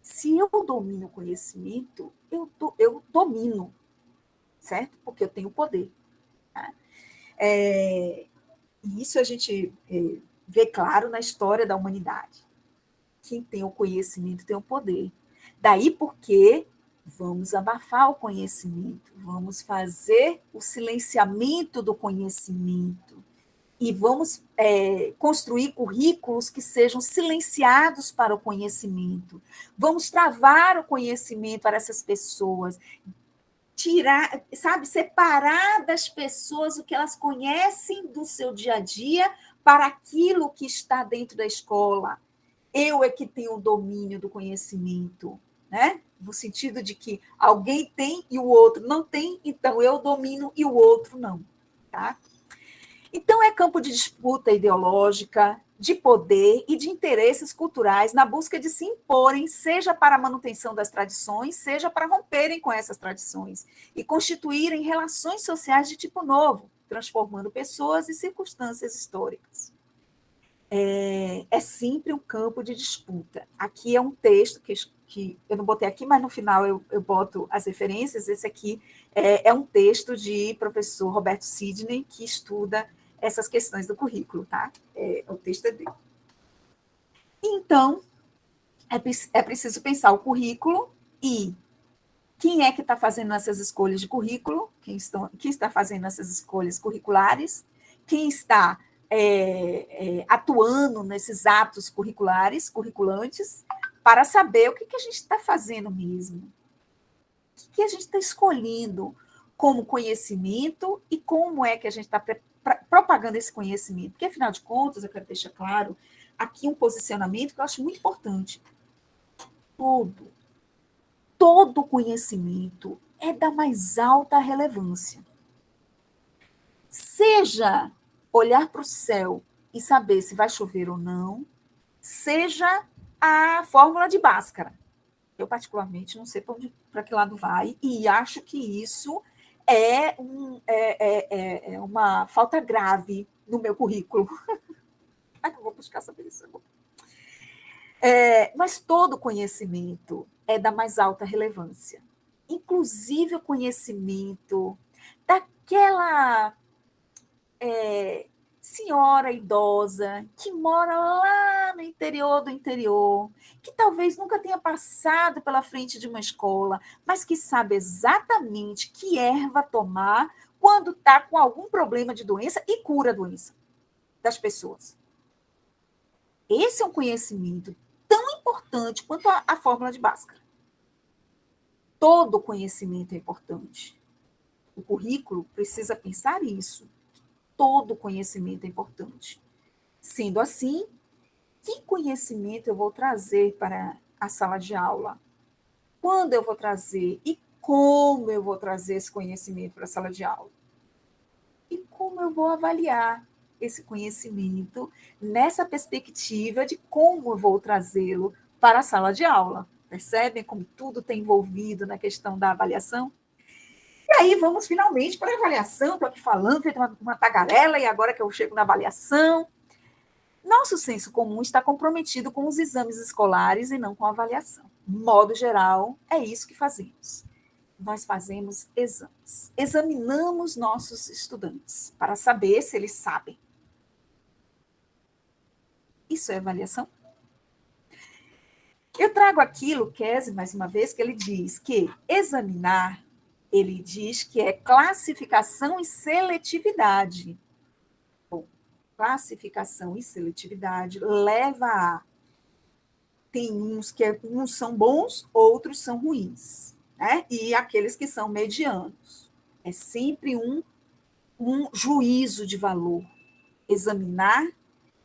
[SPEAKER 2] Se eu domino o conhecimento, eu domino, certo? Porque eu tenho poder. Tá? E isso a gente vê claro na história da humanidade. Quem tem o conhecimento tem o poder. Daí porque vamos abafar o conhecimento, vamos fazer o silenciamento do conhecimento e vamos construir currículos que sejam silenciados para o conhecimento. Vamos travar o conhecimento para essas pessoas, tirar, sabe, separar das pessoas o que elas conhecem do seu dia a dia para aquilo que está dentro da escola. Eu é que tenho o domínio do conhecimento, né? No sentido de que alguém tem e o outro não tem, então eu domino e o outro não, tá? Então é campo de disputa ideológica, de poder e de interesses culturais na busca de se imporem, seja para a manutenção das tradições, seja para romperem com essas tradições e constituírem relações sociais de tipo novo, transformando pessoas e circunstâncias históricas. É sempre um campo de disputa. Aqui é um texto que eu não botei aqui, mas no final eu boto as referências. Esse aqui é um texto de professor Roberto Sidney, que estuda essas questões do currículo, tá? O texto é dele. Então, é preciso pensar o currículo e quem é que está fazendo essas escolhas de currículo, quem está fazendo essas escolhas curriculares, quem está atuando nesses atos curriculantes, para saber o que a gente está fazendo mesmo, o que a gente está escolhendo como conhecimento e como é que a gente está propagando esse conhecimento. Porque, afinal de contas, eu quero deixar claro aqui um posicionamento que eu acho muito importante. Todo conhecimento é da mais alta relevância. Seja olhar para o céu e saber se vai chover ou não, seja a fórmula de Bhaskara. Eu, particularmente, não sei para que lado vai, e acho que isso é uma falta grave no meu currículo. Eu vou buscar saber isso. Mas todo conhecimento é da mais alta relevância. Inclusive o conhecimento daquela senhora idosa que mora lá no interior do interior, que talvez nunca tenha passado pela frente de uma escola, mas que sabe exatamente que erva tomar quando está com algum problema de doença e cura a doença das pessoas. Esse é um conhecimento tão importante quanto a fórmula de Bhaskara. Todo conhecimento é importante. O currículo precisa pensar isso. Todo conhecimento é importante. Sendo assim, que conhecimento eu vou trazer para a sala de aula? Quando eu vou trazer e como eu vou trazer esse conhecimento para a sala de aula? E como eu vou avaliar esse conhecimento nessa perspectiva de como eu vou trazê-lo para a sala de aula? Percebem como tudo está envolvido na questão da avaliação? E aí vamos finalmente para a avaliação. Estou aqui falando, feito uma tagarela, e agora que eu chego na avaliação. Nosso senso comum está comprometido com os exames escolares e não com a avaliação. De modo geral, é isso que fazemos. Nós fazemos exames. Examinamos nossos estudantes para saber se eles sabem. Isso é avaliação? Eu trago aqui Lucchesi, mais uma vez, que ele diz que examinar, ele diz que é classificação e seletividade. Bom, classificação e seletividade leva a... Tem uns são bons, outros são ruins, né? E aqueles que são medianos. É sempre um juízo de valor. Examinar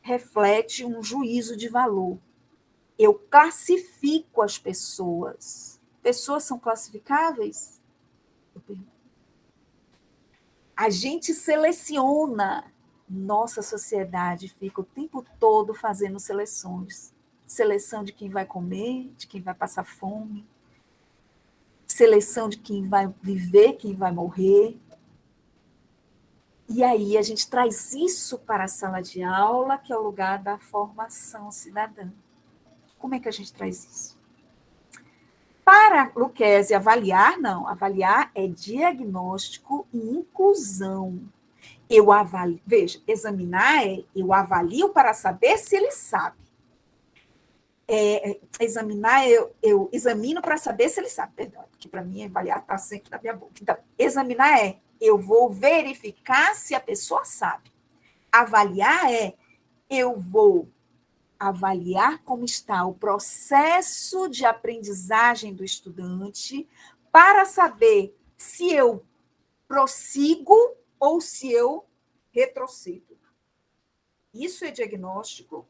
[SPEAKER 2] reflete um juízo de valor. Eu classifico as pessoas. Pessoas são classificáveis? Eu pergunto. A gente seleciona. Nossa sociedade fica o tempo todo fazendo seleções. Seleção de quem vai comer, de quem vai passar fome. Seleção de quem vai viver, quem vai morrer. E aí a gente traz isso para a sala de aula, que é o lugar da formação cidadã. Como é que a gente traz isso? Para Lucchesi, avaliar, não. Avaliar é diagnóstico e inclusão. Eu avalio, veja, examinar é eu avalio para saber se ele sabe. Examinar, eu examino para saber se ele sabe, perdão, porque para mim avaliar está sempre na minha boca. Então, examinar é eu vou verificar se a pessoa sabe. Avaliar é eu vou avaliar como está o processo de aprendizagem do estudante para saber se eu prossigo ou se eu retrocedo. Isso é diagnóstico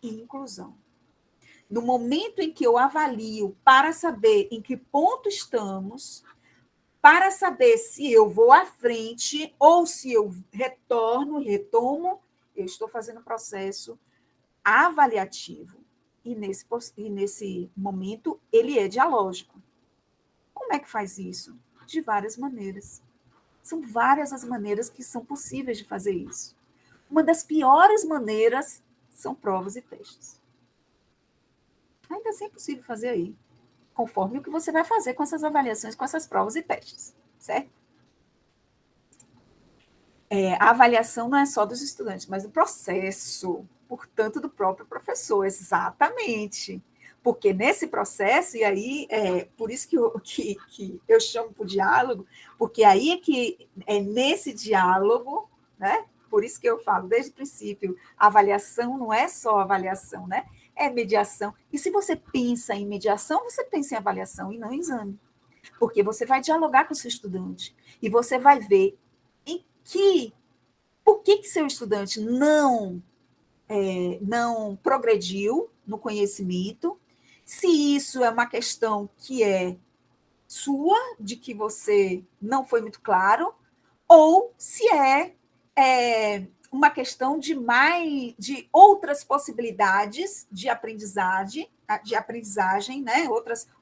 [SPEAKER 2] e inclusão. No momento em que eu avalio para saber em que ponto estamos, para saber se eu vou à frente ou se eu retomo, eu estou fazendo um processo avaliativo. E nesse momento, ele é dialógico. Como é que faz isso? De várias maneiras. São várias as maneiras que são possíveis de fazer isso. Uma das piores maneiras são provas e testes. Ainda assim é possível fazer aí, conforme o que você vai fazer com essas avaliações, com essas provas e testes, certo? A avaliação não é só dos estudantes, mas do processo, portanto, do próprio professor, exatamente. Porque nesse processo, e aí por isso que eu chamo para o diálogo, porque aí é nesse diálogo, né? Por isso que eu falo desde o princípio, a avaliação não é só avaliação, né? É mediação. E se você pensa em mediação, você pensa em avaliação e não em exame. Porque você vai dialogar com o seu estudante e você vai ver por que seu estudante não progrediu no conhecimento, se isso é uma questão que é sua, de que você não foi muito claro, ou se uma questão de outras possibilidades de aprendizagem, né?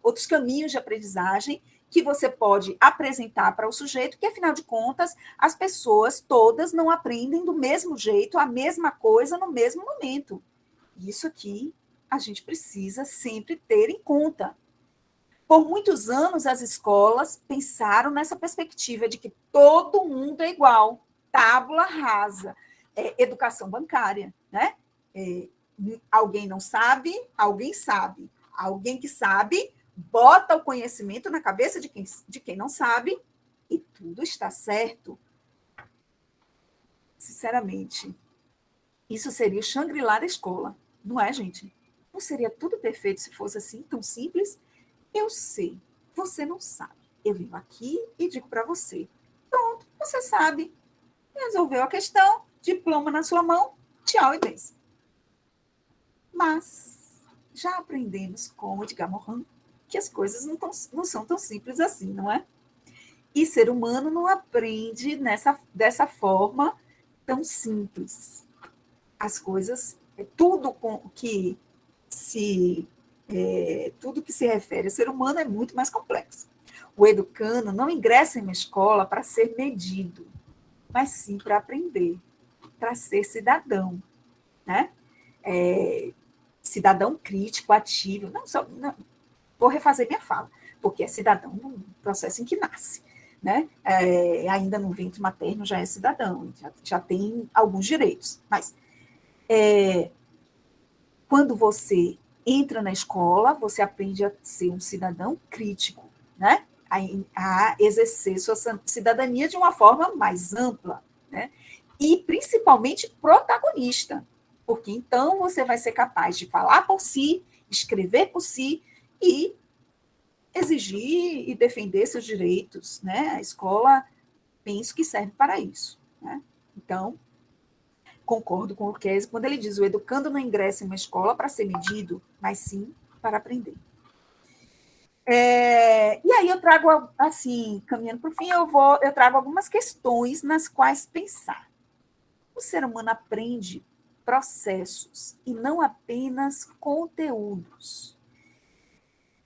[SPEAKER 2] Outros caminhos de aprendizagem que você pode apresentar para o sujeito, que, afinal de contas, as pessoas todas não aprendem do mesmo jeito, a mesma coisa no mesmo momento. Isso aqui a gente precisa sempre ter em conta. Por muitos anos, as escolas pensaram nessa perspectiva de que todo mundo é igual, tábula rasa, educação bancária, né? Alguém não sabe, alguém sabe. Alguém que sabe bota o conhecimento na cabeça de quem não sabe e tudo está certo. Sinceramente, isso seria o Shangri-La da escola, não é, gente? Não seria tudo perfeito se fosse assim, tão simples? Eu sei, você não sabe. Eu venho aqui e digo para você. Pronto, você sabe. Resolveu a questão, diploma na sua mão, tchau e benção. Mas já aprendemos com Edgar Morin que as coisas não são tão simples assim, não é? E ser humano não aprende dessa forma tão simples. As coisas, tudo que se refere ao ser humano é muito mais complexo. O educando não ingressa em uma escola para ser medido, mas sim para aprender, para ser cidadão, né? Cidadão crítico, ativo. Não, vou refazer minha fala, porque é cidadão no processo em que nasce, né? Ainda no ventre materno já é cidadão, já tem alguns direitos, mas quando você entra na escola, você aprende a ser um cidadão crítico, né? A exercer sua cidadania de uma forma mais ampla, né? E principalmente protagonista, porque então você vai ser capaz de falar por si, escrever por si e exigir e defender seus direitos, né? A escola, penso que serve para isso, né? Então, concordo com o Keyes quando ele diz: o educando não ingressa em uma escola para ser medido, mas sim para aprender. E aí eu trago, assim, caminhando para o fim, eu trago algumas questões nas quais pensar. O ser humano aprende processos e não apenas conteúdos.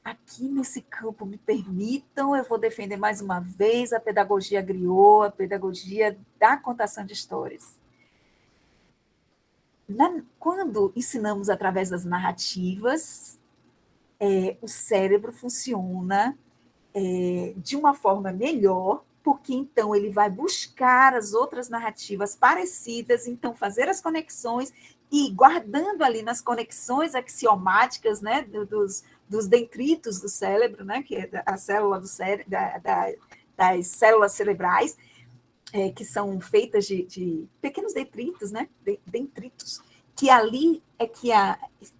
[SPEAKER 2] Aqui nesse campo, me permitam, eu vou defender mais uma vez a pedagogia griot, a pedagogia da contação de histórias. Quando ensinamos através das narrativas, o cérebro funciona de uma forma melhor, porque então ele vai buscar as outras narrativas parecidas, então fazer as conexões e guardando ali nas conexões axiomáticas, né, dos dendritos do cérebro, né, que é a célula do cérebro, das células cerebrais, que são feitas de pequenos detritos, né, dendritos, que ali é que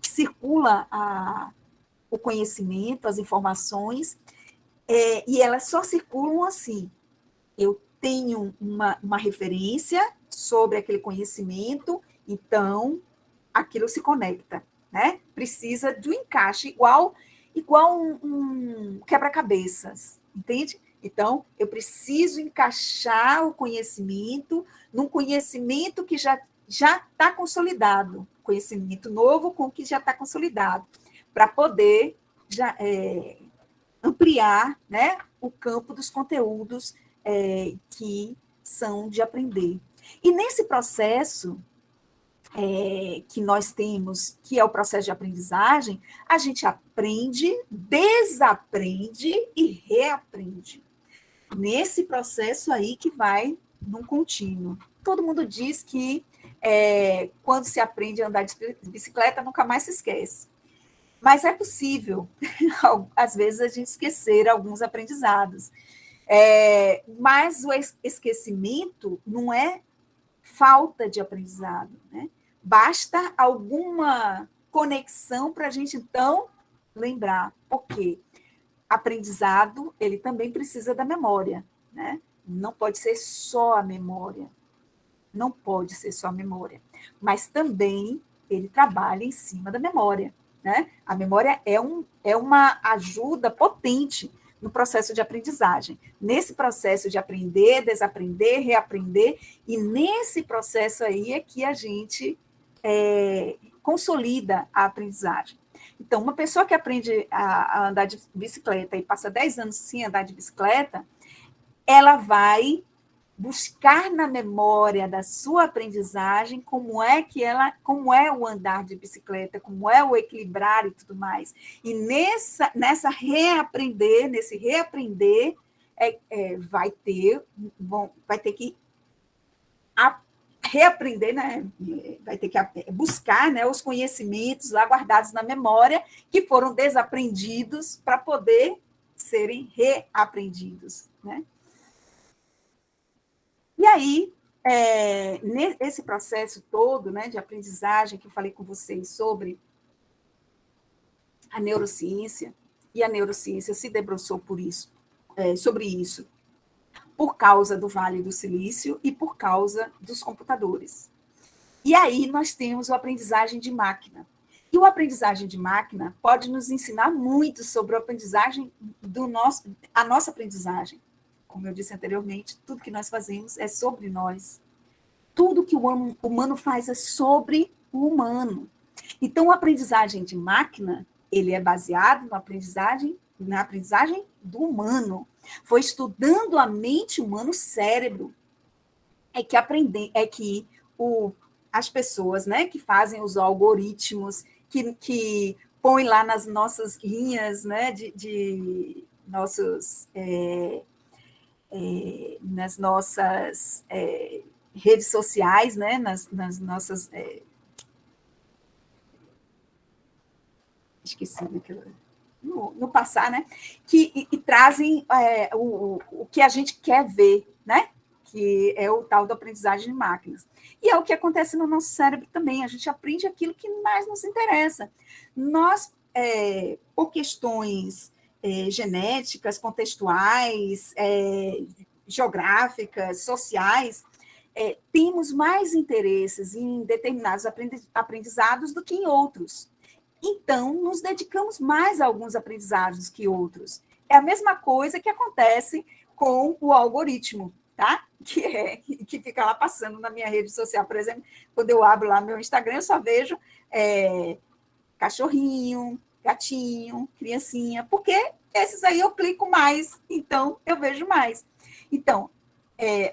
[SPEAKER 2] circula o conhecimento, as informações, e elas só circulam assim. Eu tenho uma referência sobre aquele conhecimento, então aquilo se conecta, né? Precisa do encaixe, igual um quebra-cabeças, entende? Então, eu preciso encaixar o conhecimento num conhecimento que já está consolidado, conhecimento novo com o que já está consolidado, para poder ampliar, né, o campo dos conteúdos que são de aprender. E nesse processo que nós temos, que é o processo de aprendizagem, a gente aprende, desaprende e reaprende. Nesse processo aí que vai num contínuo. Todo mundo diz que quando se aprende a andar de bicicleta, nunca mais se esquece. Mas é possível, às vezes, a gente esquecer alguns aprendizados. Mas o esquecimento não é falta de aprendizado, né? Basta alguma conexão para a gente, então, lembrar. Porque aprendizado, ele também precisa da memória, né? Não pode ser só a memória. Não pode ser só a memória. Mas também ele trabalha em cima da memória, né? A memória é uma ajuda potente no processo de aprendizagem. Nesse processo de aprender, desaprender, reaprender, e nesse processo aí é que a gente consolida a aprendizagem. Então, uma pessoa que aprende a andar de bicicleta e passa 10 anos sem andar de bicicleta, ela vai buscar na memória da sua aprendizagem como é o andar de bicicleta, como é o equilibrar e tudo mais. E nesse reaprender, vai ter que reaprender, né? Vai ter que buscar, né, os conhecimentos lá guardados na memória que foram desaprendidos para poder serem reaprendidos, né? E aí, nesse processo todo, né, de aprendizagem que eu falei com vocês sobre a neurociência, e a neurociência se debruçou sobre isso, por causa do Vale do Silício e por causa dos computadores. E aí nós temos a aprendizagem de máquina. E o aprendizagem de máquina pode nos ensinar muito sobre a aprendizagem a nossa aprendizagem. Como eu disse anteriormente, tudo que nós fazemos é sobre nós. Tudo que o humano faz é sobre o humano. Então, a aprendizagem de máquina, ele é baseado na aprendizagem do humano. Foi estudando a mente humana, o cérebro, as pessoas, né, que fazem os algoritmos, que põem lá nas nossas linhas, né, nas nossas redes sociais, né, nas nossas... esqueci daquilo... No passar, né, e trazem o que a gente quer ver, né, que é o tal da aprendizagem de máquinas. E é o que acontece no nosso cérebro também, a gente aprende aquilo que mais nos interessa. Nós, por questões genéticas, contextuais, geográficas, sociais, temos mais interesses em determinados aprendizados do que em outros. Então, nos dedicamos mais a alguns aprendizados que outros. É a mesma coisa que acontece com o algoritmo, tá? Que fica lá passando na minha rede social. Por exemplo, quando eu abro lá meu Instagram, eu só vejo cachorrinho, gatinho, criancinha, porque esses aí eu clico mais, então eu vejo mais. Então,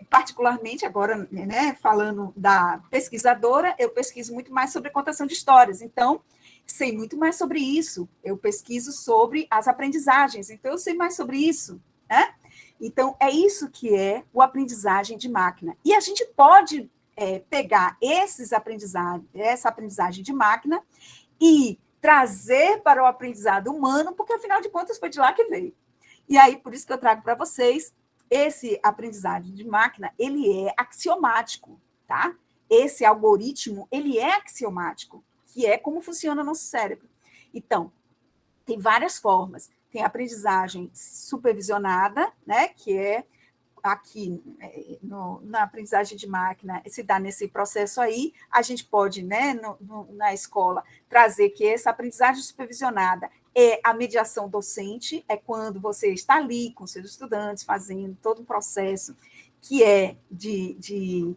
[SPEAKER 2] particularmente agora, né, falando da pesquisadora, eu pesquiso muito mais sobre contação de histórias, então sei muito mais sobre isso, eu pesquiso sobre as aprendizagens, então eu sei mais sobre isso, né? Então, é isso que é o aprendizagem de máquina. E a gente pode pegar essa aprendizagem de máquina e trazer para o aprendizado humano, porque, afinal de contas, foi de lá que veio. E aí, por isso que eu trago para vocês, esse aprendizagem de máquina, ele é axiomático, tá? Esse algoritmo, ele é axiomático, que é como funciona o nosso cérebro. Então, tem várias formas. Tem a aprendizagem supervisionada, né, que é aqui na aprendizagem de máquina, se dá nesse processo aí, a gente pode, né, na escola, trazer que essa aprendizagem supervisionada é a mediação docente, é quando você está ali com seus estudantes, fazendo todo um processo que é de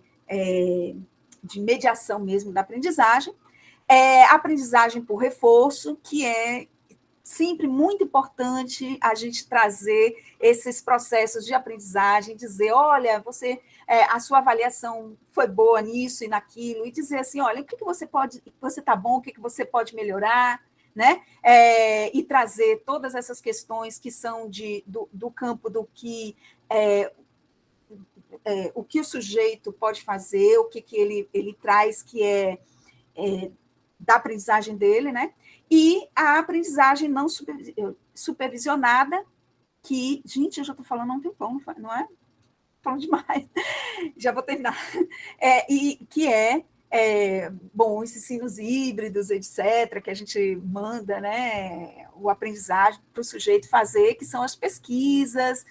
[SPEAKER 2] mediação mesmo da aprendizagem. A aprendizagem por reforço, que é sempre muito importante a gente trazer esses processos de aprendizagem, dizer, olha, a sua avaliação foi boa nisso e naquilo, e dizer assim, olha, o que você está bom, o que você pode melhorar, né? E trazer todas essas questões que são do campo do que o que o sujeito pode fazer, o que ele traz que é da aprendizagem dele, né? E a aprendizagem não supervisionada, que, gente, eu já estou falando há um tempão, não é? Falando demais, já vou terminar. E que os ensinos híbridos, etc., que a gente manda, né, o aprendizagem para o sujeito fazer, que são as pesquisas,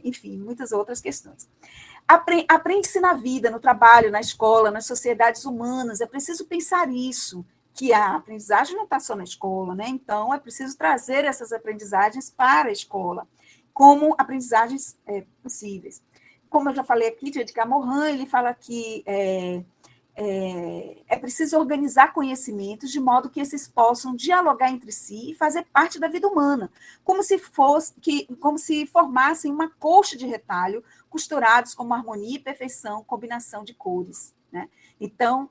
[SPEAKER 2] enfim, muitas outras questões. Aprende-se na vida, no trabalho, na escola, nas sociedades humanas, é preciso pensar isso, que a aprendizagem não está só na escola, né? Então, é preciso trazer essas aprendizagens para a escola. como aprendizagens possíveis. Como eu já falei aqui, de Edgar Morin, ele fala que é preciso organizar conhecimentos de modo que esses possam dialogar entre si e fazer parte da vida humana, como se formassem uma colcha de retalho, costurados como harmonia e perfeição, combinação de cores, né? Então,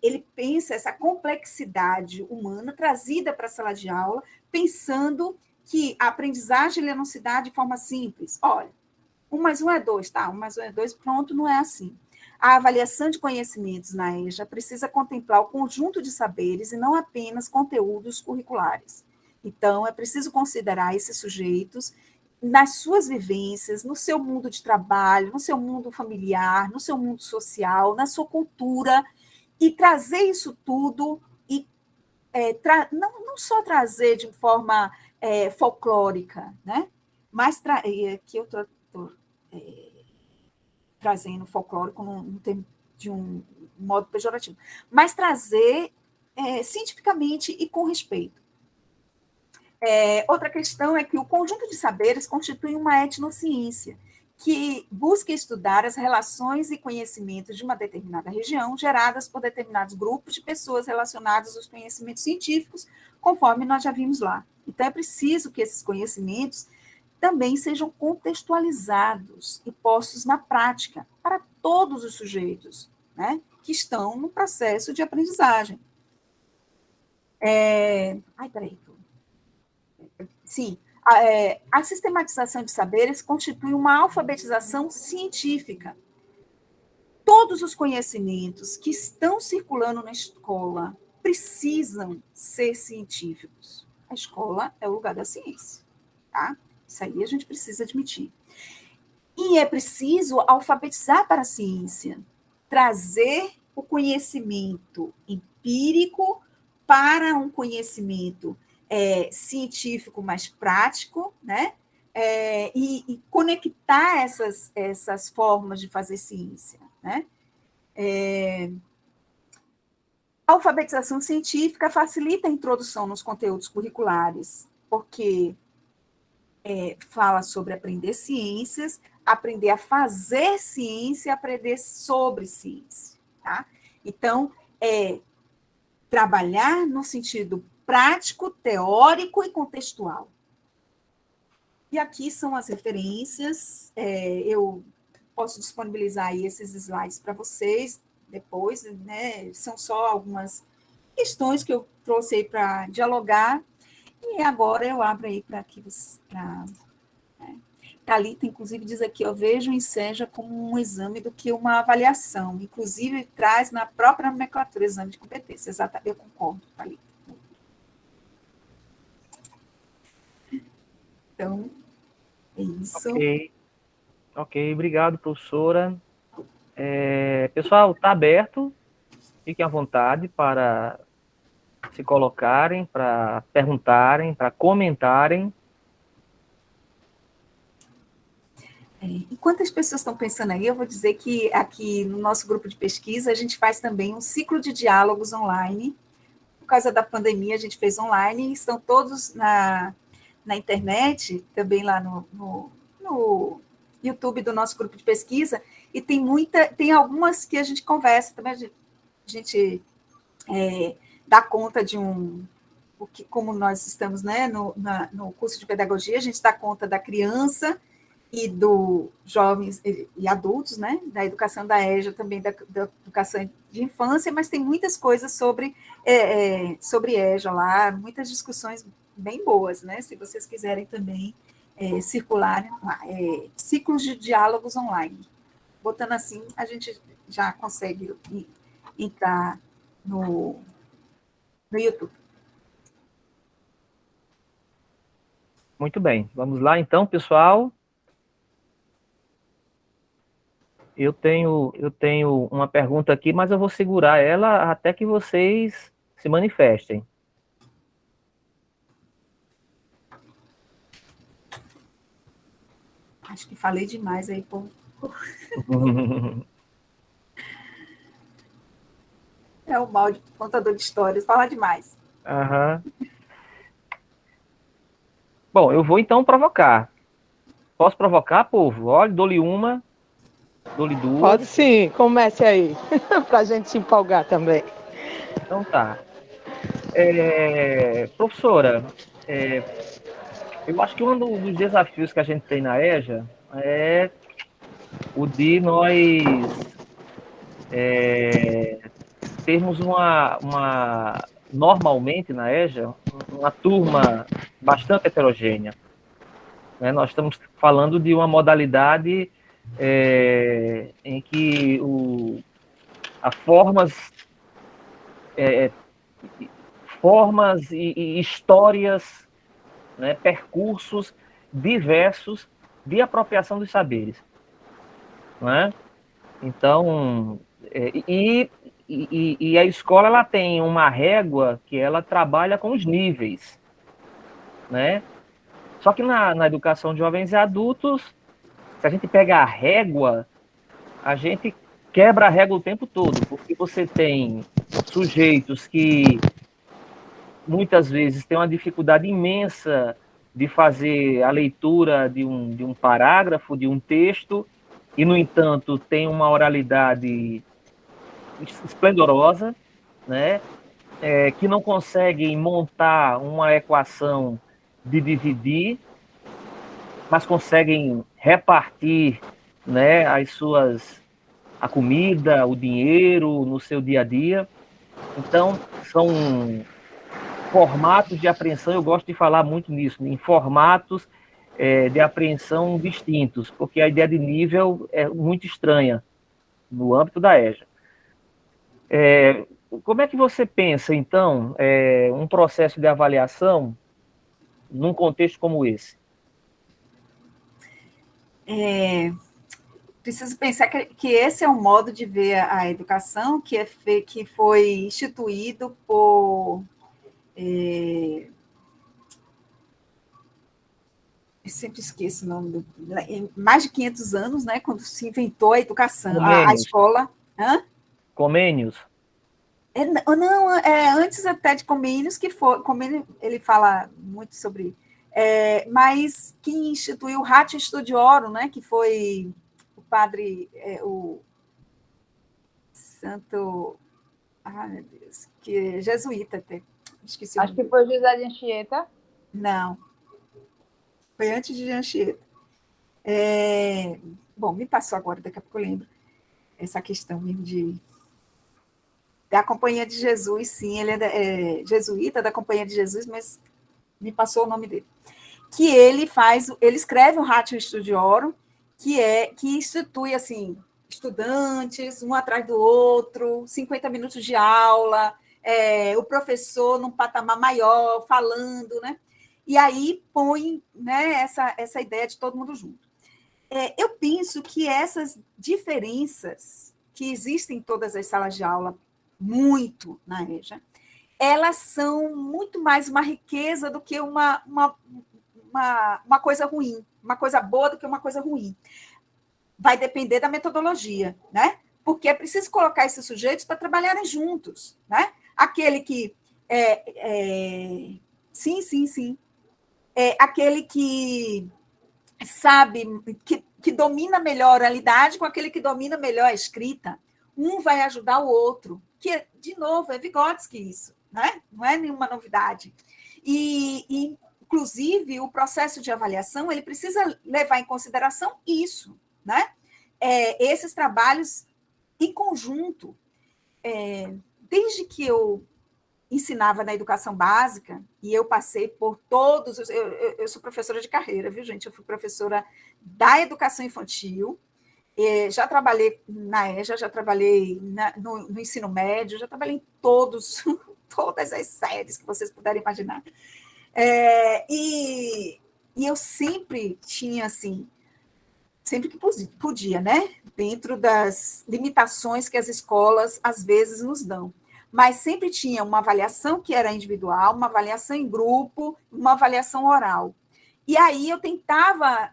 [SPEAKER 2] ele pensa essa complexidade humana trazida para a sala de aula, pensando que a aprendizagem não se dá de forma simples. Olha, 1 mais 1 é 2, tá? 1 mais 1 é 2, pronto, não é assim. A avaliação de conhecimentos na EJA precisa contemplar o conjunto de saberes e não apenas conteúdos curriculares. Então, é preciso considerar esses sujeitos nas suas vivências, no seu mundo de trabalho, no seu mundo familiar, no seu mundo social, na sua cultura, e trazer isso tudo, e não só trazer de forma folclórica, né? Mas aqui eu estou trazendo folclórico de um modo pejorativo, mas trazer cientificamente e com respeito. Outra questão é que o conjunto de saberes constitui uma etnociência, que busca estudar as relações e conhecimentos de uma determinada região, geradas por determinados grupos de pessoas relacionadas aos conhecimentos científicos, conforme nós já vimos lá. Então, é preciso que esses conhecimentos também sejam contextualizados e postos na prática para todos os sujeitos, né, que estão no processo de aprendizagem. Sim, a sistematização de saberes constitui uma alfabetização científica. Todos os conhecimentos que estão circulando na escola precisam ser científicos. A escola é o lugar da ciência, tá? Isso aí a gente precisa admitir. E é preciso alfabetizar para a ciência, trazer o conhecimento empírico para um conhecimento científico mais prático, né? E conectar essas formas de fazer ciência, né? A alfabetização científica facilita a introdução nos conteúdos curriculares, porque fala sobre aprender ciências, aprender a fazer ciência, aprender sobre ciência, tá? Então, trabalhar no sentido prático, teórico e contextual. E aqui são as referências, eu posso disponibilizar aí esses slides para vocês depois, né? São só algumas questões que eu trouxe aí para dialogar, e agora eu abro aí para que você... Thalita, inclusive, diz aqui, eu vejo o Enseja como um exame do que uma avaliação, inclusive traz na própria nomenclatura exame de competência. Exatamente, eu concordo, Thalita. Então, é isso.
[SPEAKER 1] Ok, obrigado, professora. Pessoal, está aberto, fiquem à vontade para se colocarem, para perguntarem, para comentarem.
[SPEAKER 2] Enquanto as pessoas estão pensando aí, eu vou dizer que aqui no nosso grupo de pesquisa, a gente faz também um ciclo de diálogos online. Por causa da pandemia, a gente fez online, e estão todos na internet, também lá no YouTube do nosso grupo de pesquisa, e tem algumas que a gente conversa, também a gente dá conta de como nós estamos, né, no curso de pedagogia, a gente dá conta da criança e dos jovens e adultos, né, da educação da EJA, também da educação de infância, mas tem muitas coisas sobre EJA lá, muitas discussões bem boas, né, se vocês quiserem também circularem lá, ciclos de diálogos online. Botando assim, a gente já consegue entrar no YouTube.
[SPEAKER 1] Muito bem, vamos lá então, pessoal. Eu tenho uma pergunta aqui, mas eu vou segurar ela até que vocês se manifestem.
[SPEAKER 2] Acho que falei demais aí, povo. É o mal de contador de histórias, fala demais.
[SPEAKER 1] Uhum. Bom, eu vou então provocar. Posso provocar, povo? Olha, dou-lhe uma, dou-lhe duas.
[SPEAKER 3] Pode sim, comece aí, para a gente se empolgar também.
[SPEAKER 1] Então tá. Professora, eu acho que um dos desafios que a gente tem na EJA é o de nós termos normalmente na EJA, uma turma bastante heterogênea. Né? Nós estamos falando de uma modalidade em que há formas e histórias, né, percursos diversos de apropriação dos saberes. Né? Então, e a escola ela tem uma régua que ela trabalha com os níveis. Né? Só que na educação de jovens e adultos, se a gente pega a régua, a gente quebra a régua o tempo todo, porque você tem sujeitos que muitas vezes têm uma dificuldade imensa de fazer a leitura de um parágrafo, de um texto, e, no entanto, tem uma oralidade esplendorosa, né? Que não conseguem montar uma equação de dividir, mas conseguem repartir, né, a comida, o dinheiro no seu dia a dia. Então, são formatos de apreensão, eu gosto de falar muito nisso, em formatos de apreensão distintos, porque a ideia de nível é muito estranha no âmbito da EJA. Como é que você pensa, então, um processo de avaliação num contexto como esse?
[SPEAKER 2] Preciso pensar que esse é um modo de ver a educação que foi instituído por... eu sempre esqueço o nome mais de 500 anos, né, quando se inventou a educação, a escola. Hã?
[SPEAKER 1] Comênios?
[SPEAKER 2] Não, antes até de Comênios, Comênios, ele fala muito sobre... mas quem instituiu o Ratio Studiorum, né, que foi o padre, o santo... Ai, meu Deus, que é jesuíta até. Esqueci
[SPEAKER 4] Acho que foi José de Anchieta.
[SPEAKER 2] Não. Foi antes de Anchieta. Bom, me passou agora, daqui a pouco eu lembro. Essa questão mesmo da Companhia de Jesus, sim, ele é jesuíta da Companhia de Jesus, mas me passou o nome dele. Que ele escreve o Ratio Studiorum, que institui, assim, estudantes, um atrás do outro, 50 minutos de aula, o professor num patamar maior, falando, né? E aí põe, né, essa ideia de todo mundo junto. Eu penso que essas diferenças que existem em todas as salas de aula, muito na EJA, elas são muito mais uma riqueza do que uma coisa ruim, uma coisa boa do que uma coisa ruim. Vai depender da metodologia, né? Porque é preciso colocar esses sujeitos para trabalharem juntos, né? Aquele que... Sim. Aquele que sabe, que domina melhor a oralidade com aquele que domina melhor a escrita. Um vai ajudar o outro, que, de novo, é Vygotsky isso, né? Não é nenhuma novidade. E, inclusive, o processo de avaliação ele precisa levar em consideração isso, né? Esses trabalhos em conjunto. Desde que eu ensinava na educação básica, e eu passei por todos... Eu sou professora de carreira, viu, gente? Eu fui professora da educação infantil, já trabalhei na EJA, já trabalhei no ensino médio, já trabalhei em todas as séries que vocês puderem imaginar. E eu sempre tinha, assim, sempre que podia, né? Dentro das limitações que as escolas, às vezes, nos dão. Mas sempre tinha uma avaliação que era individual, uma avaliação em grupo, uma avaliação oral. E aí eu tentava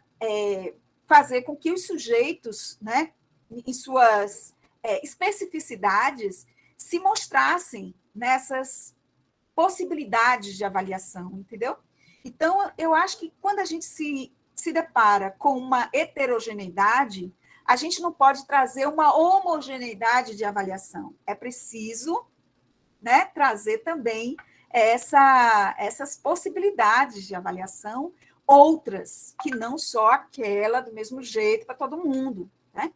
[SPEAKER 2] fazer com que os sujeitos, né, em suas especificidades, se mostrassem nessas possibilidades de avaliação, entendeu? Então, eu acho que quando a gente se se depara com uma heterogeneidade, a gente não pode trazer uma homogeneidade de avaliação. É preciso, né, trazer também essas possibilidades de avaliação, outras, que não só aquela do mesmo jeito para todo mundo, né?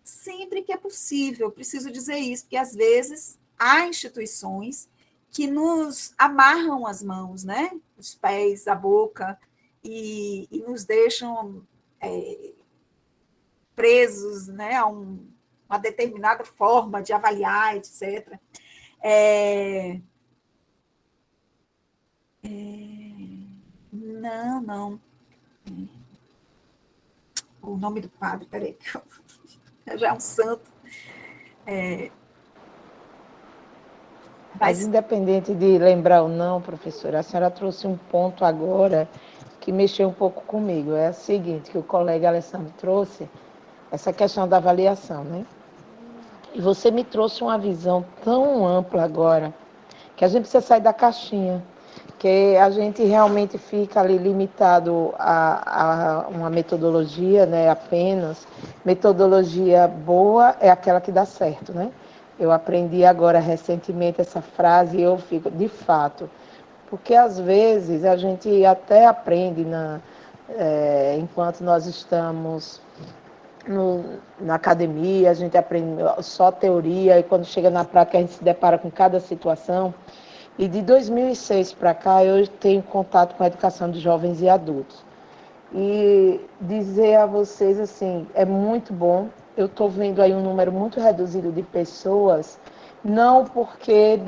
[SPEAKER 2] Sempre que é possível, preciso dizer isso, porque às vezes há instituições que nos amarram as mãos, né? Os pés, a boca, e nos deixam presos, né, a uma determinada forma de avaliar, etc. Não. O nome do padre, peraí, já é um santo.
[SPEAKER 3] Mas independente de lembrar ou não, professora, a senhora trouxe um ponto agora que mexeu um pouco comigo. É o seguinte, que o colega Alessandro trouxe, essa questão da avaliação, né? E você me trouxe uma visão tão ampla agora, que a gente precisa sair da caixinha, que a gente realmente fica ali limitado a uma metodologia, né, apenas. Metodologia boa é aquela que dá certo, né? Eu aprendi agora recentemente essa frase e eu fico, de fato, porque às vezes a gente até aprende enquanto nós estamos na academia, a gente aprende só teoria e quando chega na prática a gente se depara com cada situação. E de 2006 para cá eu tenho contato com a educação de jovens e adultos. E dizer a vocês assim, é muito bom. Eu estou vendo aí um número muito reduzido de pessoas, não porque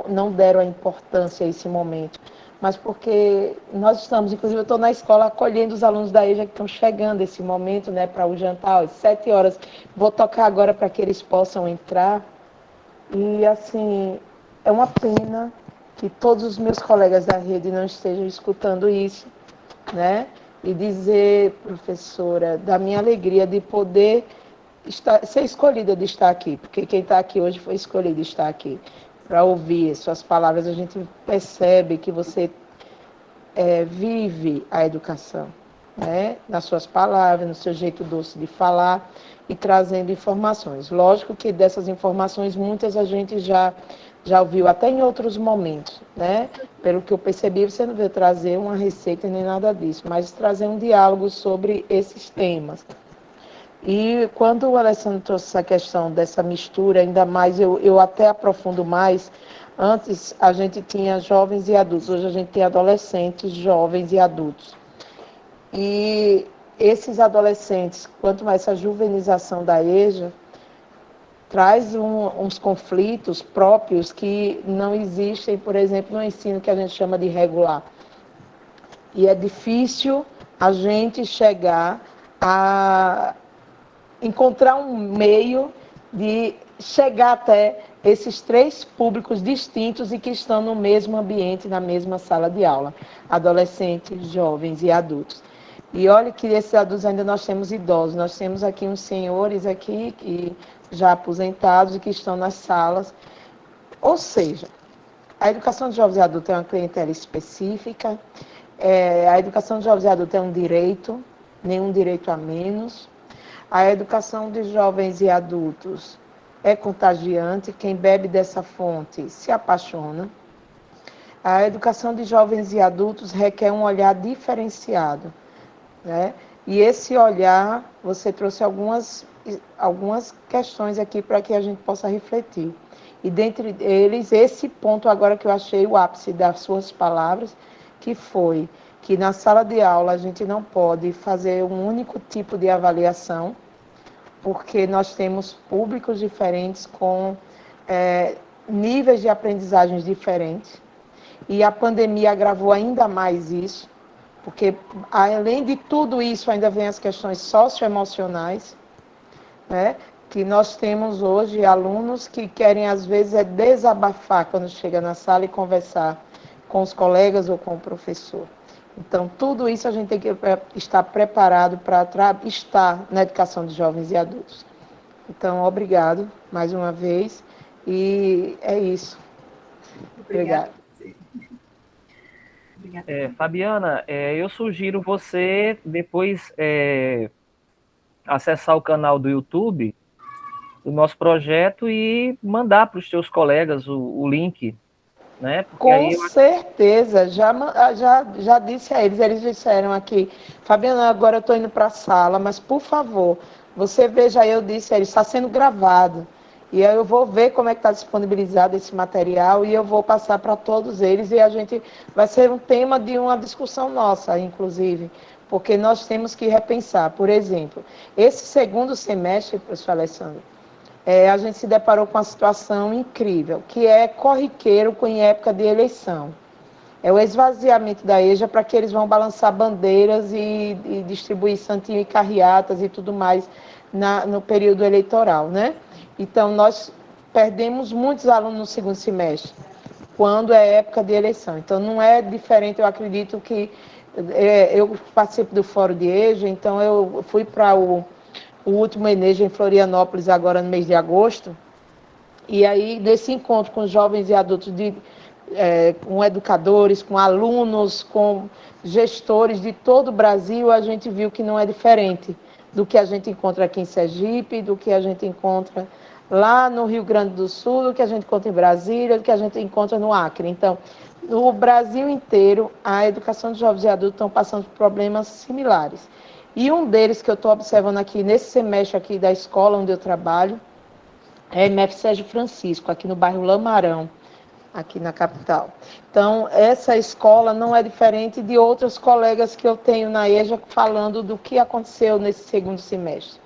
[SPEAKER 3] não deram a importância a esse momento, mas porque nós estamos, inclusive eu estou na escola acolhendo os alunos da EJA que estão chegando esse momento, né, para o jantar, às 7 horas. Vou tocar agora para que eles possam entrar. E assim, é uma pena que todos os meus colegas da rede não estejam escutando isso, né? E dizer, professora, da minha alegria de poder ser escolhida de estar aqui, porque quem está aqui hoje foi escolhido de estar aqui. Para ouvir suas palavras, a gente percebe que você vive a educação, né? Nas suas palavras, no seu jeito doce de falar e trazendo informações. Lógico que dessas informações, muitas a gente já ouviu até em outros momentos, né? Pelo que eu percebi, você não veio trazer uma receita nem nada disso, mas trazer um diálogo sobre esses temas. E quando o Alessandro trouxe essa questão dessa mistura, ainda mais, eu até aprofundo mais. Antes a gente tinha jovens e adultos, hoje a gente tem adolescentes, jovens e adultos. E esses adolescentes, quanto mais essa juvenização da EJA, traz uns conflitos próprios que não existem, por exemplo, no ensino que a gente chama de regular. E é difícil a gente chegar a encontrar um meio de chegar até esses três públicos distintos e que estão no mesmo ambiente, na mesma sala de aula, adolescentes, jovens e adultos. E olha que esses adultos ainda nós temos idosos, nós temos aqui uns senhores aqui que já aposentados e que estão nas salas. Ou seja, a educação de jovens e adultos é uma clientela específica, a educação de jovens e adultos é um direito, nenhum direito a menos. A educação de jovens e adultos é contagiante, quem bebe dessa fonte se apaixona. A educação de jovens e adultos requer um olhar diferenciado, né? E esse olhar, você trouxe algumas questões aqui para que a gente possa refletir. E dentre eles, esse ponto agora que eu achei o ápice das suas palavras, que foi que na sala de aula a gente não pode fazer um único tipo de avaliação, porque nós temos públicos diferentes com níveis de aprendizagens diferentes. E a pandemia agravou ainda mais isso, porque além de tudo isso ainda vem as questões socioemocionais, né? Que nós temos hoje alunos que querem às vezes desabafar quando chega na sala e conversar com os colegas ou com o professor. Então, tudo isso a gente tem que estar preparado para estar na educação de jovens e adultos. Então, obrigado mais uma vez. E é isso.
[SPEAKER 2] Obrigada. Obrigada.
[SPEAKER 1] Fabiana, eu sugiro você depois acessar o canal do YouTube do nosso projeto e mandar para os seus colegas o link, né? Porque
[SPEAKER 3] Com certeza, já disse a eles disseram aqui, Fabiana, agora eu estou indo para a sala, mas por favor, você veja, eu disse a eles, está sendo gravado, e aí eu vou ver como é que está disponibilizado esse material e eu vou passar para todos eles e a gente vai ser um tema de uma discussão nossa, inclusive, porque nós temos que repensar, por exemplo, esse segundo semestre, professor Alessandro, a gente se deparou com uma situação incrível, que é corriqueiro em época de eleição. É o esvaziamento da EJA para que eles vão balançar bandeiras e distribuir santinho e carreatas e tudo mais no período eleitoral, né? Então, nós perdemos muitos alunos no segundo semestre, quando é época de eleição. Então, não é diferente, eu acredito que... eu participo do Fórum de EJA, então eu fui para o último Eneja em Florianópolis, agora no mês de agosto, e aí, nesse encontro com jovens e adultos, com educadores, com alunos, com gestores de todo o Brasil, a gente viu que não é diferente do que a gente encontra aqui em Sergipe, do que a gente encontra lá no Rio Grande do Sul, do que a gente encontra em Brasília, do que a gente encontra no Acre. Então, no Brasil inteiro, a educação de jovens e adultos estão passando por problemas similares. E um deles que eu estou observando aqui, nesse semestre aqui da escola onde eu trabalho, é a MF Sérgio Francisco, aqui no bairro Lamarão, aqui na capital. Então, essa escola não é diferente de outras colegas que eu tenho na EJA falando do que aconteceu nesse segundo semestre,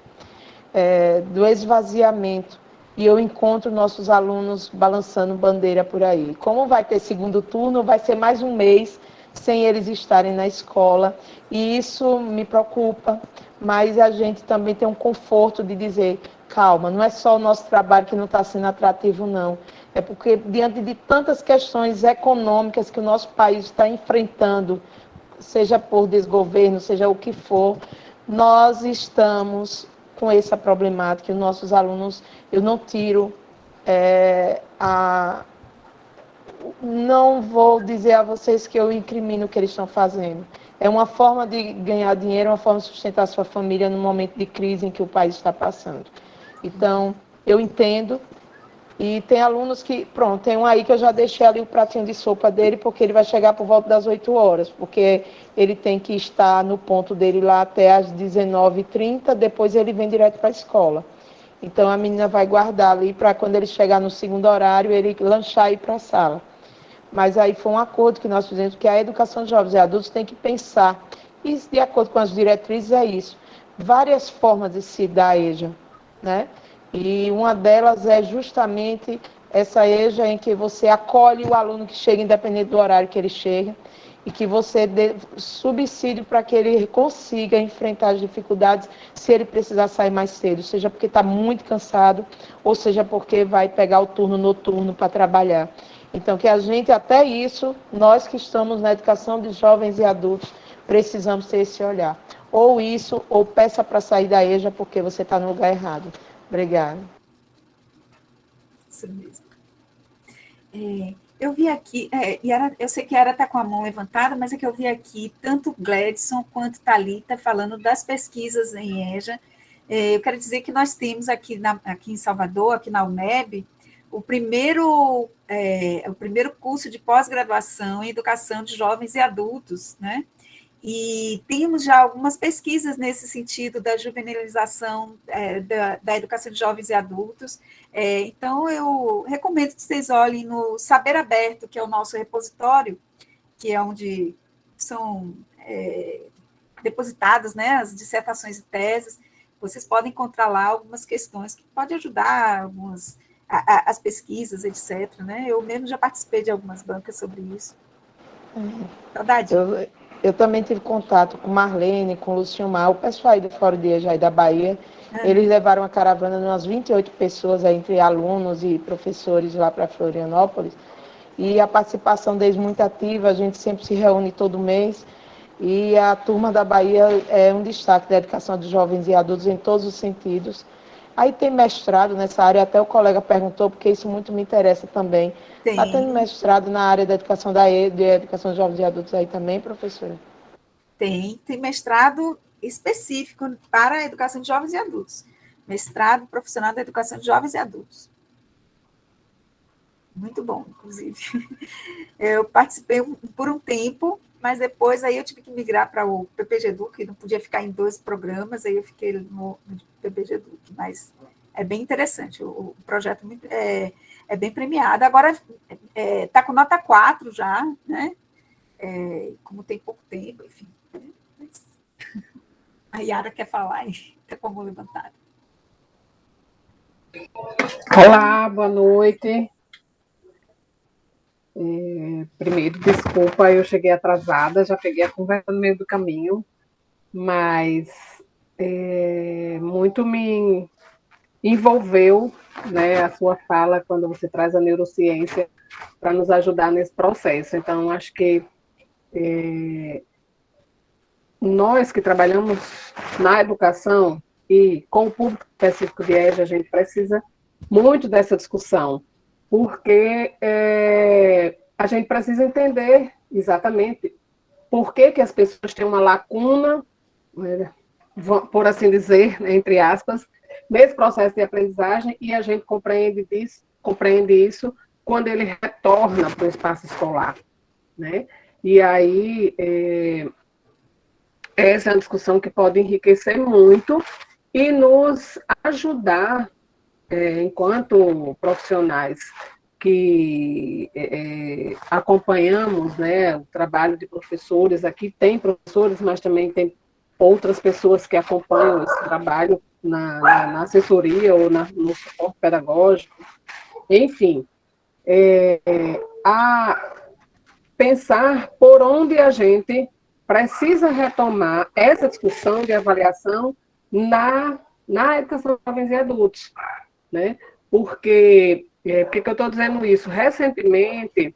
[SPEAKER 3] do esvaziamento. E eu encontro nossos alunos balançando bandeira por aí. Como vai ter segundo turno, vai ser mais um mês sem eles estarem na escola, e isso me preocupa, mas a gente também tem um conforto de dizer, calma, não é só o nosso trabalho que não está sendo atrativo, não. É porque, diante de tantas questões econômicas que o nosso país está enfrentando, seja por desgoverno, seja o que for, nós estamos com essa problemática, e os nossos alunos, eu não tiro não vou dizer a vocês que eu incrimino o que eles estão fazendo. É uma forma de ganhar dinheiro, uma forma de sustentar a sua família no momento de crise em que o país está passando. Então, eu entendo. E tem alunos que, pronto, tem um aí que eu já deixei ali o pratinho de sopa dele, porque ele vai chegar por volta das 8 horas, porque ele tem que estar no ponto dele lá até às 19h30, depois ele vem direto para a escola. Então, a menina vai guardar ali para quando ele chegar no segundo horário, ele lanchar e ir para a sala. Mas aí foi um acordo que nós fizemos, que a educação de jovens e adultos tem que pensar, e de acordo com as diretrizes é isso, várias formas de se dar a EJA, né? E uma delas é justamente essa EJA em que você acolhe o aluno que chega, independente do horário que ele chega, e que você dê subsídio para que ele consiga enfrentar as dificuldades se ele precisar sair mais cedo, seja porque está muito cansado, ou seja porque vai pegar o turno noturno para trabalhar. Então, que a gente, até isso, nós que estamos na educação de jovens e adultos, precisamos ter esse olhar. Ou isso, ou peça para sair da EJA porque você está no lugar errado. Obrigada.
[SPEAKER 2] Isso mesmo. Eu vi aqui, eu sei que a Yara está com a mão levantada, mas é que eu vi aqui tanto Gladson quanto Thalita falando das pesquisas em EJA. Eu quero dizer que nós temos aqui em Salvador, aqui na UNEB, o primeiro curso de pós-graduação em educação de jovens e adultos, né? E temos já algumas pesquisas nesse sentido da juvenilização da educação de jovens e adultos. Então, eu recomendo que vocês olhem no Saber Aberto, que é o nosso repositório, que é onde são depositadas, né, as dissertações e teses. Vocês podem encontrar lá algumas questões que podem ajudar as pesquisas, etc. Né? Eu mesmo já participei de algumas bancas sobre isso. Saudade.
[SPEAKER 3] Eu também tive contato com Marlene, com Luciomar, o pessoal aí do Fórum de EJA aí da Bahia. Eles levaram uma caravana de umas 28 pessoas, entre alunos e professores lá para Florianópolis. E a participação deles muito ativa, a gente sempre se reúne todo mês. E a turma da Bahia é um destaque da educação de jovens e adultos em todos os sentidos. Aí tem mestrado nessa área, até o colega perguntou, porque isso muito me interessa também. Está tendo
[SPEAKER 2] Tem,
[SPEAKER 3] mestrado na área da educação de educação de jovens e adultos aí também, professora?
[SPEAKER 2] tem mestrado específico para a educação de jovens e adultos. Mestrado profissional da educação de jovens e adultos. Muito bom, inclusive. Eu participei por um tempo, mas depois aí eu tive que migrar para o PPG Duque, não podia ficar em 2 programas, aí eu fiquei no PPG Duque, mas é bem interessante, o projeto é bem premiado. Agora está com nota 4 já, né? Como tem pouco tempo, enfim. A Yara quer falar e está com a mão levantada.
[SPEAKER 5] Olá, boa noite. Primeiro, desculpa, eu cheguei atrasada, já peguei a conversa no meio do caminho, mas muito me envolveu, né, a sua fala quando você traz a neurociência para nos ajudar nesse processo. Então, acho que nós que trabalhamos na educação e com o público específico de EJA, a gente precisa muito dessa discussão, porque a gente precisa entender exatamente por que as pessoas têm uma lacuna, né, por assim dizer, né, entre aspas, nesse processo de aprendizagem, e a gente compreende isso quando ele retorna para o espaço escolar, né? E aí essa é uma discussão que pode enriquecer muito e nos ajudar, enquanto profissionais que acompanhamos, né, o trabalho de professores. Aqui tem professores, mas também tem outras pessoas que acompanham esse trabalho na assessoria ou no suporte pedagógico. Enfim, a pensar por onde a gente precisa retomar essa discussão de avaliação na educação de jovens e adultos, né? Por que eu estou dizendo isso? Recentemente,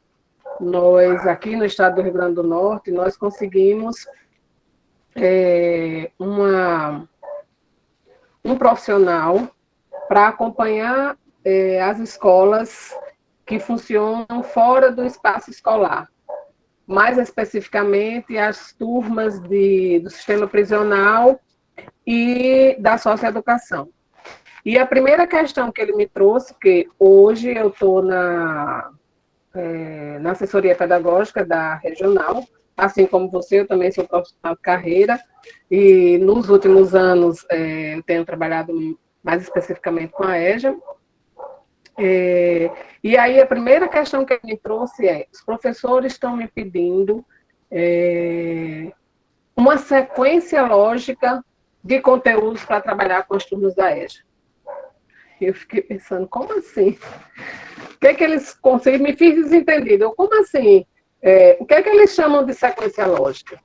[SPEAKER 5] nós, aqui no estado do Rio Grande do Norte, nós conseguimos um profissional para acompanhar as escolas que funcionam fora do espaço escolar, mais especificamente as turmas do sistema prisional e da socioeducação. E a primeira questão que ele me trouxe, que hoje eu estou na assessoria pedagógica da regional, assim como você, eu também sou profissional de carreira, e nos últimos anos eu tenho trabalhado mais especificamente com a EJA. E aí a primeira questão que ele me trouxe os professores estão me pedindo uma sequência lógica de conteúdos para trabalhar com as turmas da EJA. Eu fiquei pensando, como assim? O que é que eles conseguem? Me fiz desentendido. Como assim? O que é que eles chamam de sequência lógica?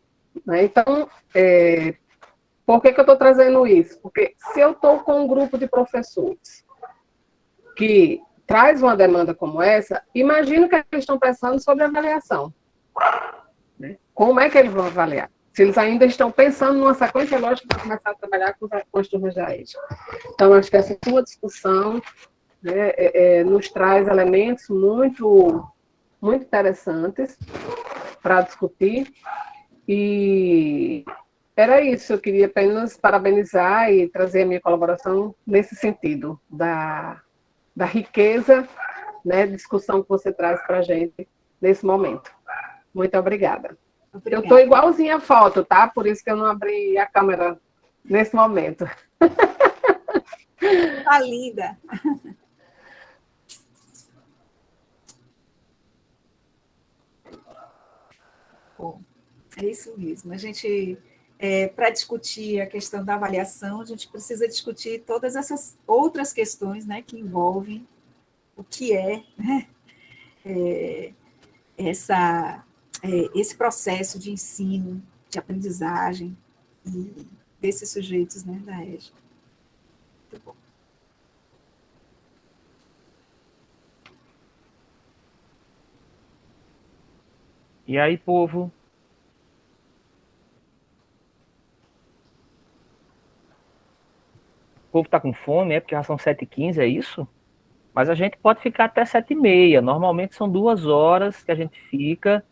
[SPEAKER 5] Né? Então, por que eu estou trazendo isso? Porque se eu estou com um grupo de professores que traz uma demanda como essa, imagino que eles estão pensando sobre avaliação. Né? Como é que eles vão avaliar? Se eles ainda estão pensando numa sequência lógica para começar a trabalhar com as turmas da EJA. Então, acho que essa sua discussão, né, nos traz elementos muito, muito interessantes para discutir. E era isso, eu queria apenas parabenizar e trazer a minha colaboração nesse sentido, da riqueza, né, de discussão que você traz para a gente nesse momento. Muito obrigada. Eu estou igualzinha a foto, tá? Por isso que eu não abri a câmera nesse momento.
[SPEAKER 2] Tá linda. Bom, é isso mesmo. A gente, para discutir a questão da avaliação, a gente precisa discutir todas essas outras questões, né, que envolvem o que né, esse processo de ensino, de aprendizagem e desses sujeitos, né, da EJA. Muito bom.
[SPEAKER 1] E aí, povo? povo está com fome, porque já são 7h15, é isso? Mas a gente pode ficar até 7h30. Normalmente são 2 horas que a gente fica.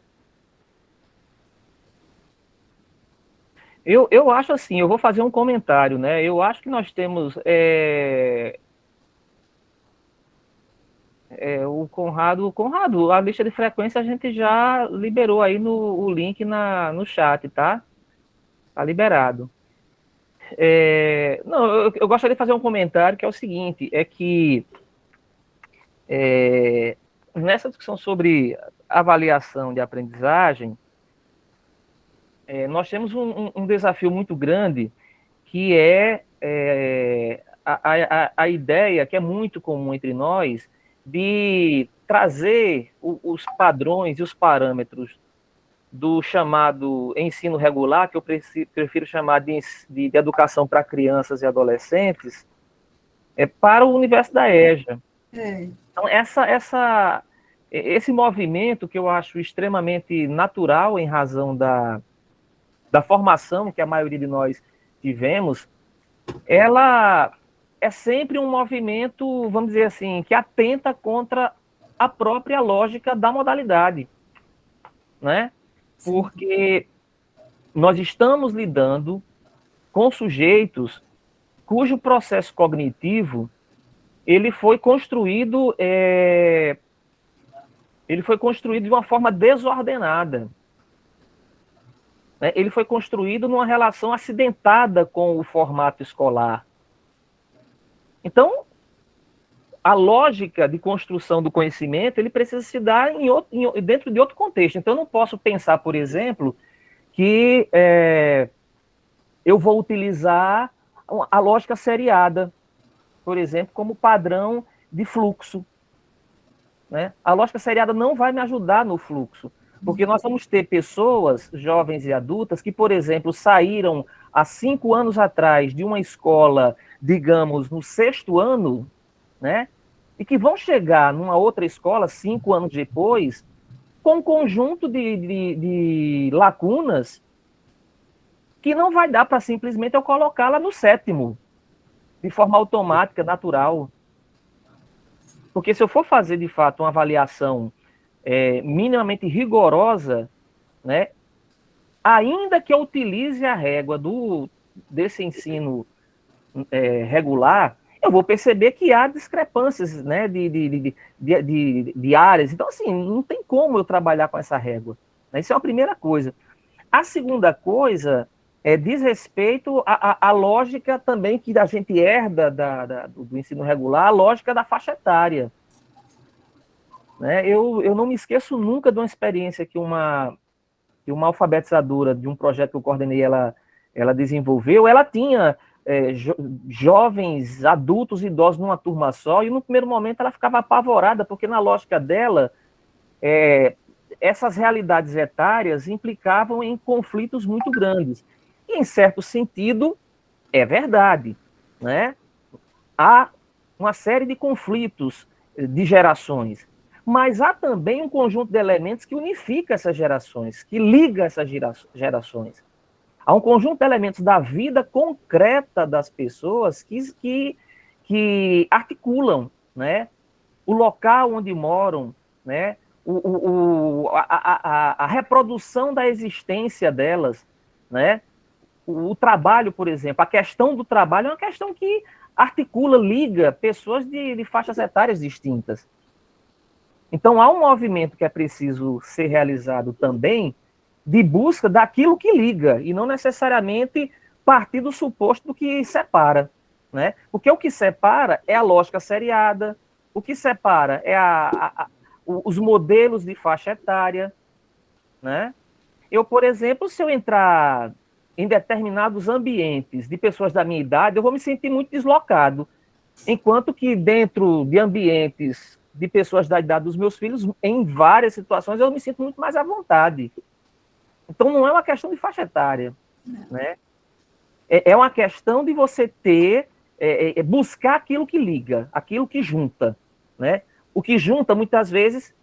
[SPEAKER 1] Eu acho assim, eu vou fazer um comentário, né? Eu acho que nós temos o Conrado, a lista de frequência a gente já liberou aí o link no chat, tá? Tá liberado. Não, eu gostaria de fazer um comentário que é o seguinte, é que nessa discussão sobre avaliação de aprendizagem, nós temos um desafio muito grande, que a ideia, que é muito comum entre nós, de trazer os padrões e os parâmetros do chamado ensino regular, que eu prefiro chamar de educação para crianças e adolescentes, para o universo da EJA. Então, esse movimento, que eu acho extremamente natural em razão da formação que a maioria de nós tivemos, ela é sempre um movimento, vamos dizer assim, que atenta contra a própria lógica da modalidade, né? Porque nós estamos lidando com sujeitos cujo processo cognitivo ele foi construído de uma forma desordenada. Ele foi construído numa relação acidentada com o formato escolar. Então, a lógica de construção do conhecimento, ele precisa se dar dentro de outro contexto. Então, eu não posso pensar, por exemplo, que eu vou utilizar a lógica seriada, por exemplo, como padrão de fluxo. Né? A lógica seriada não vai me ajudar no fluxo, porque nós vamos ter pessoas, jovens e adultas, que, por exemplo, saíram há 5 anos atrás de uma escola, digamos, no 6º ano, né? E que vão chegar numa outra escola 5 anos depois, com um conjunto de lacunas que não vai dar para simplesmente eu colocá-la no 7º, de forma automática, natural. Porque se eu for fazer, de fato, uma avaliação minimamente rigorosa, né, ainda que eu utilize a régua desse ensino regular, eu vou perceber que há discrepâncias, né, de áreas. Então, assim, não tem como eu trabalhar com essa régua. Isso é a primeira coisa. A segunda coisa diz respeito à lógica também que a gente herda do ensino regular, a lógica da faixa etária. Né? Eu não me esqueço nunca de uma experiência que uma alfabetizadora de um projeto que eu coordenei, ela desenvolveu. Ela tinha jovens, adultos, idosos numa turma só, e no primeiro momento ela ficava apavorada, porque na lógica dela, essas realidades etárias implicavam em conflitos muito grandes. E, em certo sentido, é verdade. Né? Há uma série de conflitos de gerações, mas há também um conjunto de elementos que unifica essas gerações, que liga essas gerações. Há um conjunto de elementos da vida concreta das pessoas que articulam, né, o local onde moram, né, a reprodução da existência delas, né, o trabalho, por exemplo. A questão do trabalho é uma questão que articula, liga pessoas de faixas etárias distintas. Então, há um movimento que é preciso ser realizado também de busca daquilo que liga, e não necessariamente partir do suposto do que separa. Né? Porque o que separa é a lógica seriada, o que separa é os modelos de faixa etária. Né? Eu, por exemplo, se eu entrar em determinados ambientes de pessoas da minha idade, eu vou me sentir muito deslocado, enquanto que dentro de ambientes de pessoas da idade dos meus filhos, em várias situações, eu me sinto muito mais à vontade. Então, não é uma questão de faixa etária. Né? É uma questão de você buscar aquilo que liga, aquilo que junta. Né? O que junta, muitas vezes,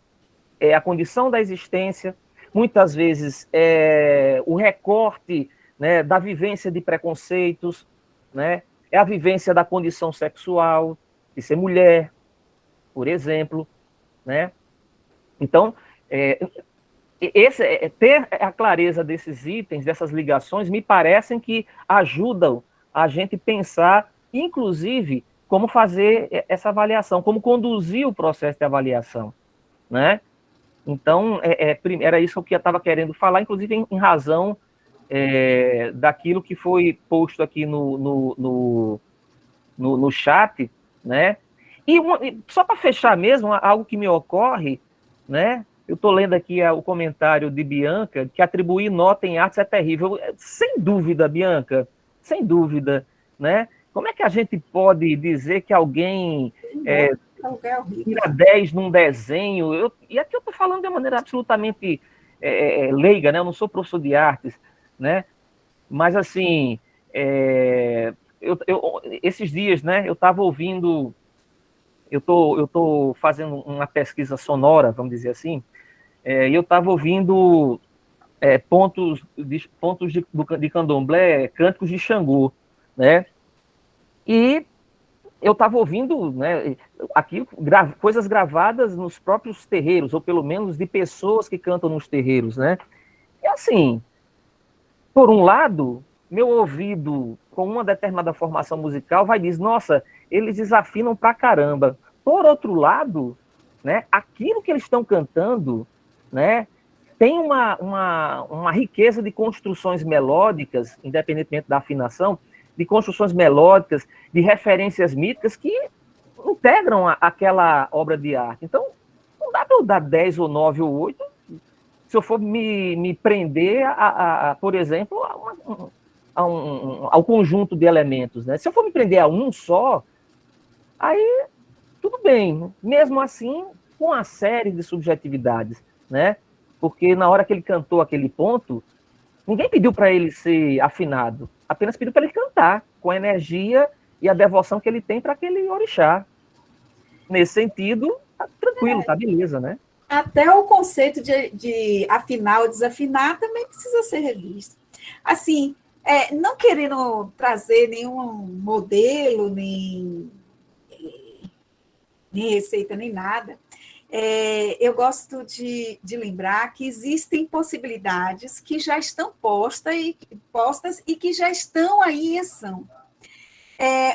[SPEAKER 1] é a condição da existência, muitas vezes é o recorte, né, da vivência de preconceitos, né? é a vivência da condição sexual, de ser mulher, por exemplo, né? Então, ter a clareza desses itens, dessas ligações, me parecem que ajudam a gente pensar, inclusive, como fazer essa avaliação, como conduzir o processo de avaliação, né? Então, era isso que eu estava querendo falar, inclusive em razão daquilo que foi posto aqui no chat, né? E só para fechar mesmo, algo que me ocorre, né? Eu estou lendo aqui o comentário de Bianca, que atribuir nota em artes é terrível. Sem dúvida, Bianca, sem dúvida, né? Como é que a gente pode dizer que alguém tira 10 num desenho? E aqui eu estou falando de uma maneira absolutamente leiga, né? Eu não sou professor de artes, né? Mas, assim, esses dias, né? Eu estava ouvindo... Eu tô fazendo uma pesquisa sonora, vamos dizer assim, e eu estava ouvindo pontos de candomblé, cânticos de Xangô, né? E eu estava ouvindo, né, aqui coisas gravadas nos próprios terreiros, ou pelo menos de pessoas que cantam nos terreiros, né? E assim, por um lado, meu ouvido, com uma determinada formação musical, vai dizer, nossa, eles desafinam pra caramba. Por outro lado, né, aquilo que eles estão cantando, né, tem uma riqueza de construções melódicas, independentemente da afinação, de construções melódicas, de referências míticas que integram aquela obra de arte. Então, não dá para eu dar 10 ou 9 ou 8 se eu for me prender, por exemplo, ao conjunto de elementos. Né? Se eu for me prender a um só, aí tudo bem. Mesmo assim, com uma série de subjetividades. Né? Porque na hora que ele cantou aquele ponto, ninguém pediu para ele ser afinado, apenas pediu para ele cantar com a energia e a devoção que ele tem para aquele orixá. Nesse sentido, tá tranquilo, tá beleza, né?
[SPEAKER 2] Até o conceito de afinar ou desafinar também precisa ser revisto. Assim, não querendo trazer nenhum modelo, nem receita, nem nada, eu gosto de lembrar que existem possibilidades que já estão postas e que já estão aí em ação.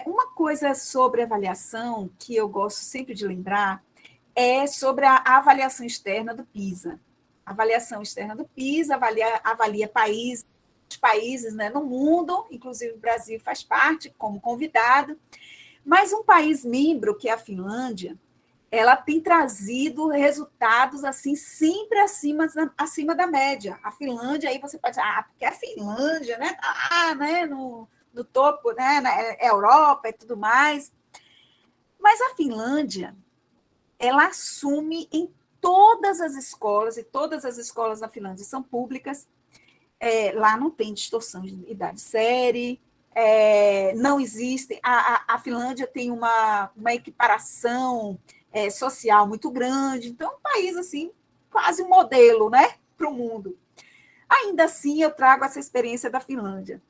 [SPEAKER 2] Uma coisa sobre avaliação que eu gosto sempre de lembrar é sobre a avaliação externa do PISA. A avaliação externa do PISA avalia países, né, no mundo, inclusive o Brasil faz parte como convidado, mas um país membro, que é a Finlândia, ela tem trazido resultados assim sempre acima da média. A Finlândia, aí você pode dizer, porque a Finlândia, né, né, no topo, né, na Europa e tudo mais. Mas a Finlândia, ela assume em todas as escolas, e todas as escolas na Finlândia são públicas, lá não tem distorção de idade série, não existe, a Finlândia tem uma equiparação social muito grande, então é um país assim, quase um modelo, né, para o mundo. Ainda assim, eu trago essa experiência da Finlândia.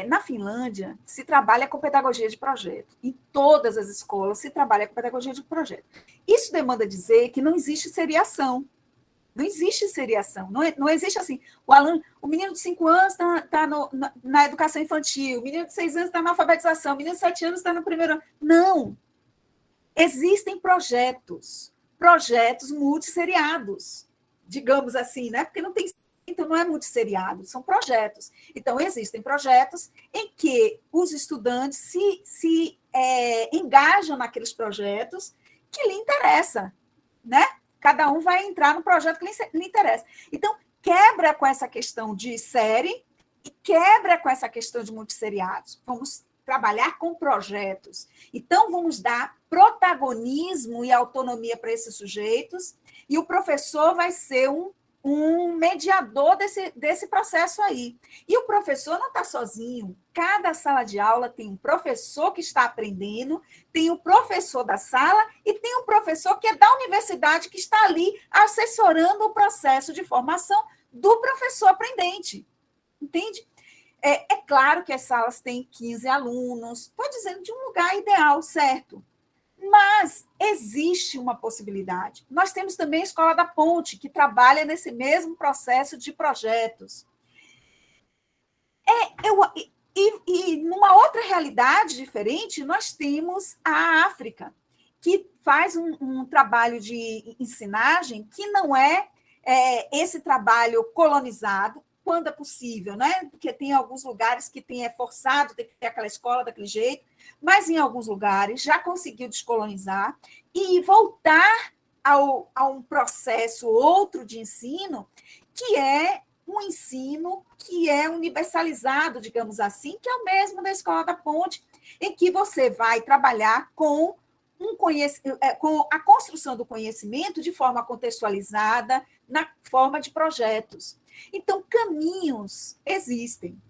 [SPEAKER 2] Na Finlândia, se trabalha com pedagogia de projeto. Em todas as escolas se trabalha com pedagogia de projeto. Isso demanda dizer que não existe seriação. Não existe seriação. Não existe assim, o menino de 5 anos está na educação infantil, o menino de 6 anos está na alfabetização, o menino de 7 anos está no primeiro ano. Não. Existem projetos multisseriados, digamos assim, né? Porque não tem... Então, não é multisseriado, são projetos. Então, existem projetos em que os estudantes se engajam naqueles projetos que lhe interessa, né? Cada um vai entrar no projeto que lhe interessa. Então, quebra com essa questão de série e quebra com essa questão de multisseriados. Vamos trabalhar com projetos. Então, vamos dar protagonismo e autonomia para esses sujeitos, e o professor vai ser um mediador desse processo aí. E o professor não está sozinho. Cada sala de aula tem um professor que está aprendendo, tem o professor da sala e tem um professor que é da universidade que está ali assessorando o processo de formação do professor aprendente. Entende? É claro que as salas têm 15 alunos, estou dizendo de um lugar ideal, certo? Mas existe uma possibilidade. Nós temos também a Escola da Ponte, que trabalha nesse mesmo processo de projetos. E numa outra realidade diferente, nós temos a África, que faz um trabalho de ensinagem que não é esse trabalho colonizado, quando é possível, né? Porque tem alguns lugares que é forçado, tem que ter aquela escola daquele jeito, mas em alguns lugares já conseguiu descolonizar e voltar a um processo outro de ensino, que é um ensino que é universalizado, digamos assim, que é o mesmo da Escola da Ponte, em que você vai trabalhar com a construção do conhecimento de forma contextualizada, na forma de projetos. Então, caminhos existem.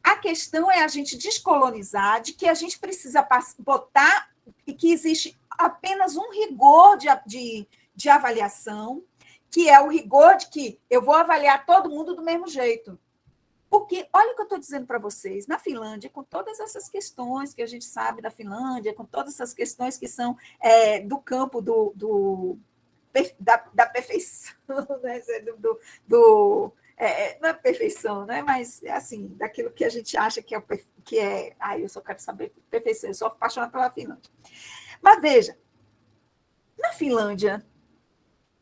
[SPEAKER 2] A questão é a gente descolonizar, de que a gente precisa botar, e que existe apenas um rigor de avaliação, que é o rigor de que eu vou avaliar todo mundo do mesmo jeito. Porque, olha o que eu estou dizendo para vocês, na Finlândia, com todas essas questões que a gente sabe da Finlândia, com todas essas questões que são do campo da perfeição, né? Não é perfeição, né? Mas, assim, daquilo que a gente acha que é eu só quero saber perfeição, eu sou apaixonada pela Finlândia. Mas, veja, na Finlândia,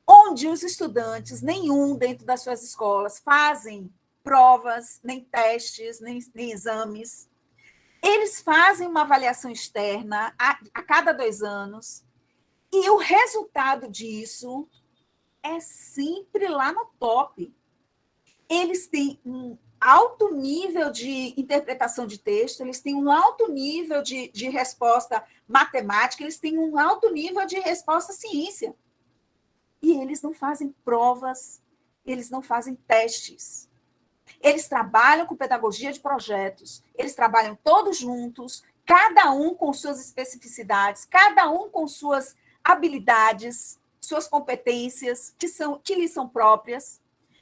[SPEAKER 2] onde os estudantes, nenhum dentro das suas escolas, fazem provas, nem testes, nem exames. Eles fazem uma avaliação externa a cada 2 anos, e o resultado disso é sempre lá no top. Eles têm um alto nível de interpretação de texto, eles têm um alto nível de resposta matemática, eles têm um alto nível de resposta ciência. E eles não fazem provas, eles não fazem testes. Eles trabalham com pedagogia de projetos, eles trabalham todos juntos, cada um com suas especificidades, cada um com suas habilidades, suas competências que lhes são próprias,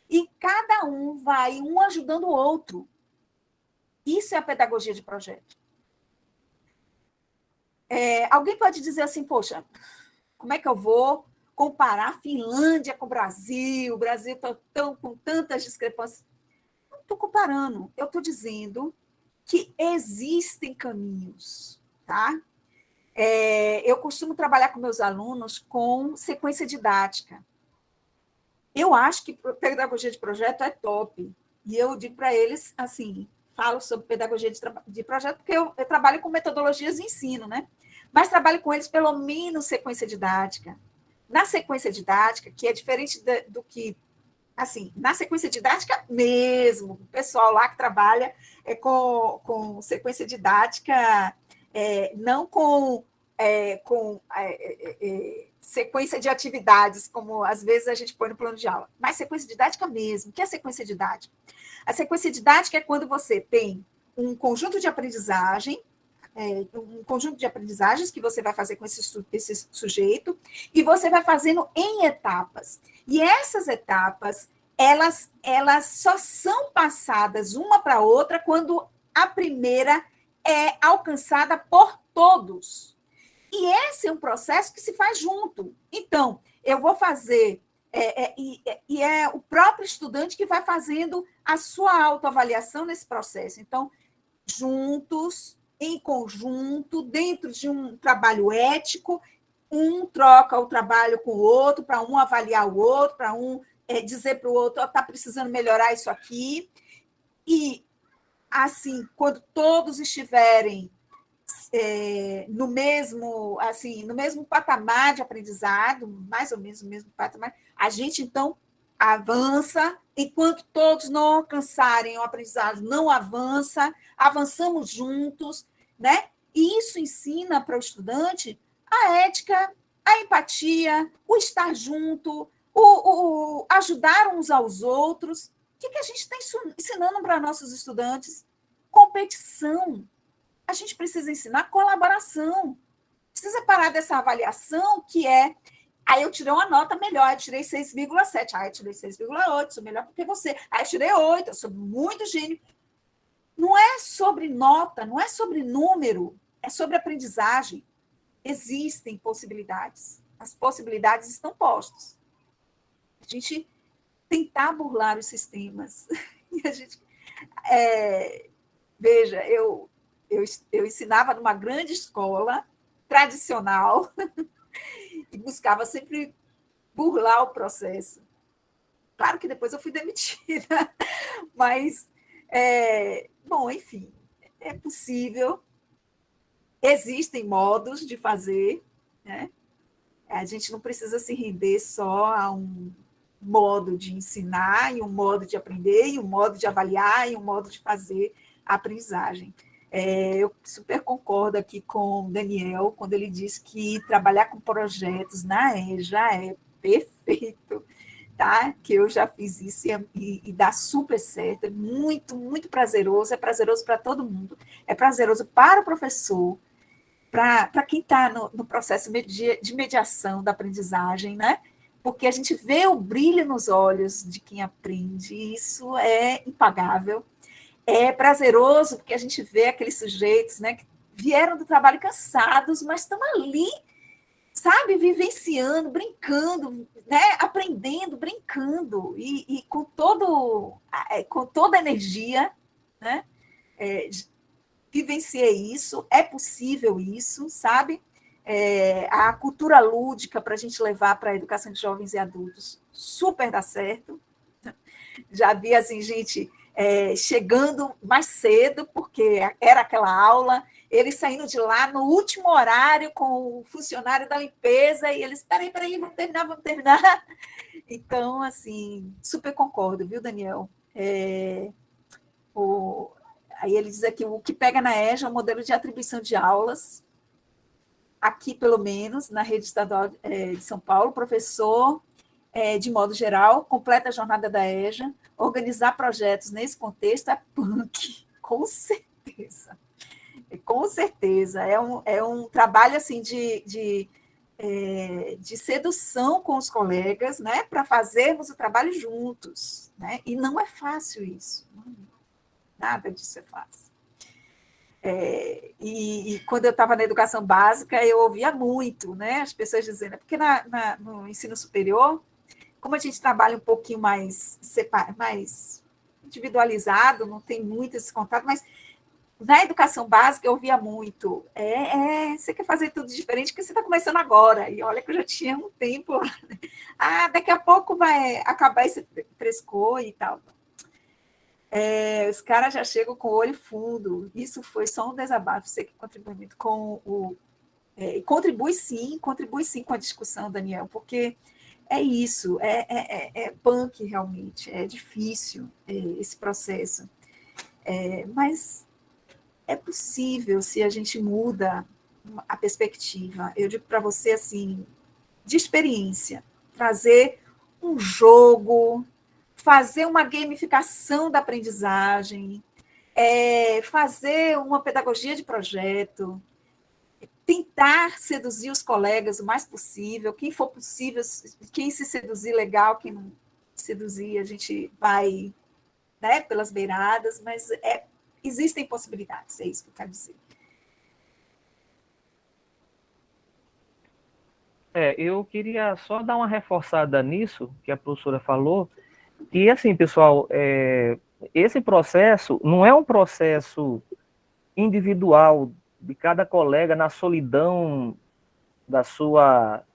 [SPEAKER 2] e cada um vai um ajudando o outro. Isso é a pedagogia de projeto. Alguém pode dizer assim, poxa, como é que eu vou comparar a Finlândia com o Brasil está com tantas discrepâncias? Não estou comparando, eu estou dizendo que existem caminhos, tá? Eu costumo trabalhar com meus alunos com sequência didática. Eu acho que pedagogia de projeto é top. E eu digo para eles, assim, falo sobre pedagogia de projeto, porque eu trabalho com metodologias de ensino, né? Mas trabalho com eles pelo menos sequência didática. Na sequência didática, que é diferente do que, assim, na sequência didática mesmo, o pessoal lá que trabalha com sequência didática, não com sequência de atividades, como às vezes a gente põe no plano de aula, mas sequência didática mesmo. O que é sequência didática? A sequência didática é quando você tem um conjunto de aprendizagem, um conjunto de aprendizagens que você vai fazer com esse sujeito, e você vai fazendo em etapas. E essas etapas, elas só são passadas uma para a outra quando a primeira é alcançada por todos. E esse é um processo que se faz junto. Então, eu vou fazer, e é o próprio estudante que vai fazendo a sua autoavaliação nesse processo. Então, juntos, em conjunto, dentro de um trabalho ético, um troca o trabalho com o outro, para um avaliar o outro, para um dizer para o outro, está precisando melhorar isso aqui. E, assim, quando todos estiverem no mesmo patamar de aprendizado, mais ou menos no mesmo patamar, a gente, então, avança, enquanto todos não alcançarem o aprendizado, não avança, avançamos juntos, né? E isso ensina para o estudante a ética, a empatia, o estar junto, o ajudar uns aos outros. O que a gente está ensinando para nossos estudantes? Competição. A gente precisa ensinar colaboração. Precisa parar dessa avaliação que aí eu tirei uma nota melhor, eu tirei 6,7. Eu tirei 6,8, sou melhor do que você. Aí eu tirei 8, eu sou muito gênio. Não é sobre nota, não é sobre número, é sobre aprendizagem. Existem possibilidades. As possibilidades estão postas. A gente tentar burlar os sistemas. E a gente, veja, eu ensinava numa grande escola tradicional e buscava sempre burlar o processo. Claro que depois eu fui demitida, mas, bom, enfim, é possível. Existem modos de fazer, né? A gente não precisa se render só a um modo de ensinar, e um modo de aprender, e um modo de avaliar, e um modo de fazer a aprendizagem. Eu super concordo aqui com o Daniel, quando ele diz que trabalhar com projetos na EJA é perfeito, tá? Que eu já fiz isso e dá super certo, é muito, muito prazeroso, é prazeroso para todo mundo, é prazeroso para o professor, para quem está no processo de mediação da aprendizagem, né? Porque a gente vê o brilho nos olhos de quem aprende, e isso é impagável. É prazeroso porque a gente vê aqueles sujeitos, né, que vieram do trabalho cansados, mas estão ali, sabe, vivenciando, brincando, né, aprendendo, brincando, e com toda a energia, né? Vivenciei isso, é possível isso, sabe? A cultura lúdica para a gente levar para a educação de jovens e adultos super dá certo. Já vi assim, gente chegando mais cedo, porque era aquela aula, eles saindo de lá no último horário com o funcionário da limpeza, e eles, peraí, vamos terminar. Então, assim, super concordo, viu, Daniel? Aí ele diz aqui, o que pega na EJA é o modelo de atribuição de aulas, aqui, pelo menos, na rede estadual de São Paulo, professor, de modo geral, completa a jornada da EJA, organizar projetos nesse contexto é punk, com certeza. Com certeza. É um trabalho assim, de sedução com os colegas, né, para fazermos o trabalho juntos. Né? E não é fácil isso. Nada disso é fácil. E quando eu estava na educação básica, eu ouvia muito, né, as pessoas dizendo, porque no ensino superior, como a gente trabalha um pouquinho mais individualizado, não tem muito esse contato, mas na educação básica eu ouvia muito, você quer fazer tudo diferente porque você está começando agora, e olha que eu já tinha um tempo, daqui a pouco vai acabar esse frescor e tal. Os caras já chegam com o olho fundo. Isso foi só um desabafo. Você que contribui muito com o. Contribui sim com a discussão, Daniel, porque é isso, é punk realmente, é difícil esse processo. Mas é possível se a gente muda a perspectiva. Eu digo para você, assim, de experiência, trazer um jogo, fazer uma gamificação da aprendizagem, fazer uma pedagogia de projeto, tentar seduzir os colegas o mais possível, quem for possível, quem se seduzir legal, quem não seduzir, a gente vai, né, pelas beiradas, mas existem possibilidades, é isso que eu quero dizer.
[SPEAKER 1] Eu queria só dar uma reforçada nisso que a professora falou. E assim, pessoal, esse processo não é um processo individual de cada colega na solidão das suas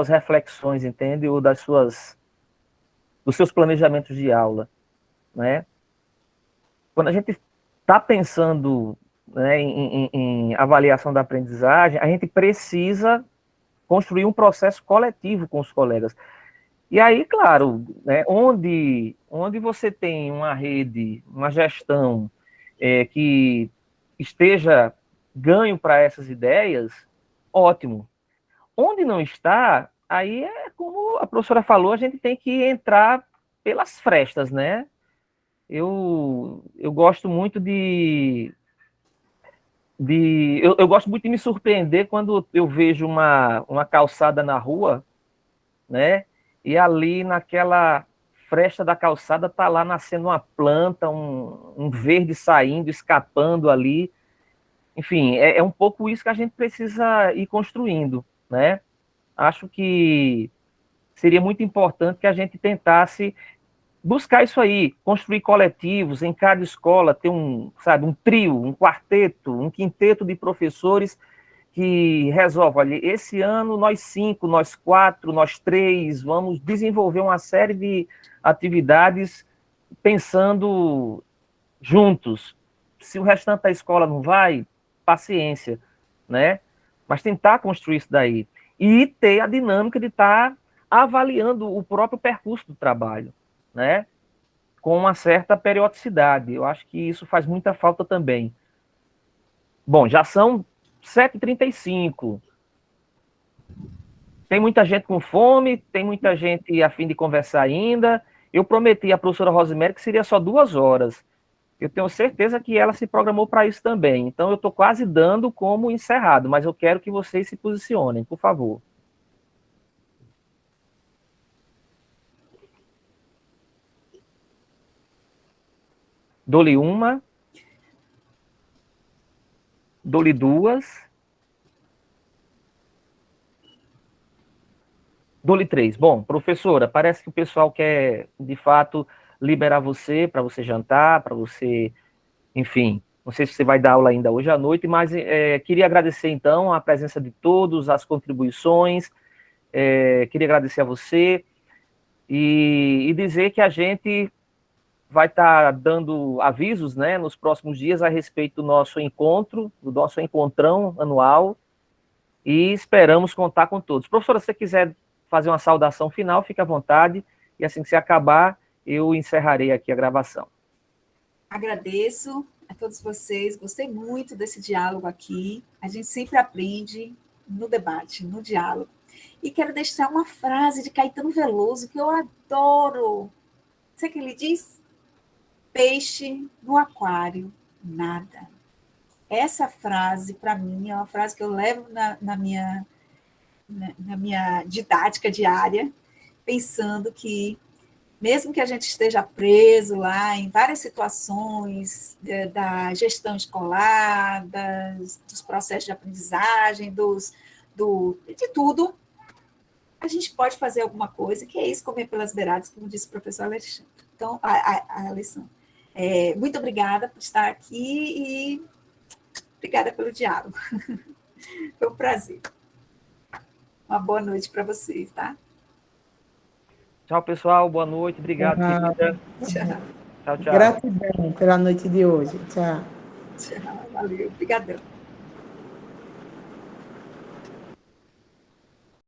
[SPEAKER 1] reflexões, entende? Ou dos seus planejamentos de aula, né? Quando a gente está pensando, né, em avaliação da aprendizagem, a gente precisa construir um processo coletivo com os colegas. E aí, claro, né, onde você tem uma rede, uma gestão que esteja ganho para essas ideias, ótimo. Onde não está, aí como a professora falou, a gente tem que entrar pelas frestas, né? Eu gosto muito eu gosto muito de me surpreender quando eu vejo uma calçada na rua, né? E ali naquela fresta da calçada está lá nascendo uma planta, um verde saindo, escapando ali. Enfim, é um pouco isso que a gente precisa ir construindo, né? Acho que seria muito importante que a gente tentasse buscar isso aí, construir coletivos em cada escola, ter um trio, um quarteto, um quinteto de professores que resolve, olha, esse ano nós 5, nós 4, nós 3, vamos desenvolver uma série de atividades pensando juntos. Se o restante da escola não vai, paciência, né? Mas tentar construir isso daí. E ter a dinâmica de estar avaliando o próprio percurso do trabalho, né? Com uma certa periodicidade. Eu acho que isso faz muita falta também. Bom, já são 7h35. Tem muita gente com fome, tem muita gente a fim de conversar ainda. Eu prometi à professora Rosemary que seria só 2 horas. Eu tenho certeza que ela se programou para isso também. Então, eu estou quase dando como encerrado, mas eu quero que vocês se posicionem, por favor. Dou-lhe 1, dou-lhe 2, dou-lhe 3. Bom, professora, parece que o pessoal quer, de fato, liberar você, para você jantar, para você, enfim, não sei se você vai dar aula ainda hoje à noite, mas queria agradecer, então, a presença de todos, as contribuições, queria agradecer a você e dizer que a gente vai estar dando avisos, né, nos próximos dias a respeito do nosso encontro, do nosso encontrão anual, e esperamos contar com todos. Professora, se você quiser fazer uma saudação final, fique à vontade, e assim que você acabar, eu encerrarei aqui a gravação.
[SPEAKER 2] Agradeço a todos vocês, gostei muito desse diálogo aqui, a gente sempre aprende no debate, no diálogo. E quero deixar uma frase de Caetano Veloso que eu adoro. Sabe o que ele diz? Peixe no aquário, nada. Essa frase, para mim, é uma frase que eu levo na minha didática diária, pensando que, mesmo que a gente esteja preso lá em várias situações da gestão escolar, dos processos de aprendizagem, de tudo, a gente pode fazer alguma coisa, que é isso, comer pelas beiradas, como disse o professor Alexandre. Então, a Alessandra. Muito obrigada por estar aqui e obrigada pelo diálogo. Foi um prazer. Uma boa noite para vocês, tá?
[SPEAKER 1] Tchau, pessoal. Boa noite. Obrigado, querida.
[SPEAKER 2] Tchau.
[SPEAKER 1] Tchau, tchau.
[SPEAKER 3] Gratidão pela noite de hoje. Tchau.
[SPEAKER 2] Tchau. Valeu. Obrigadão.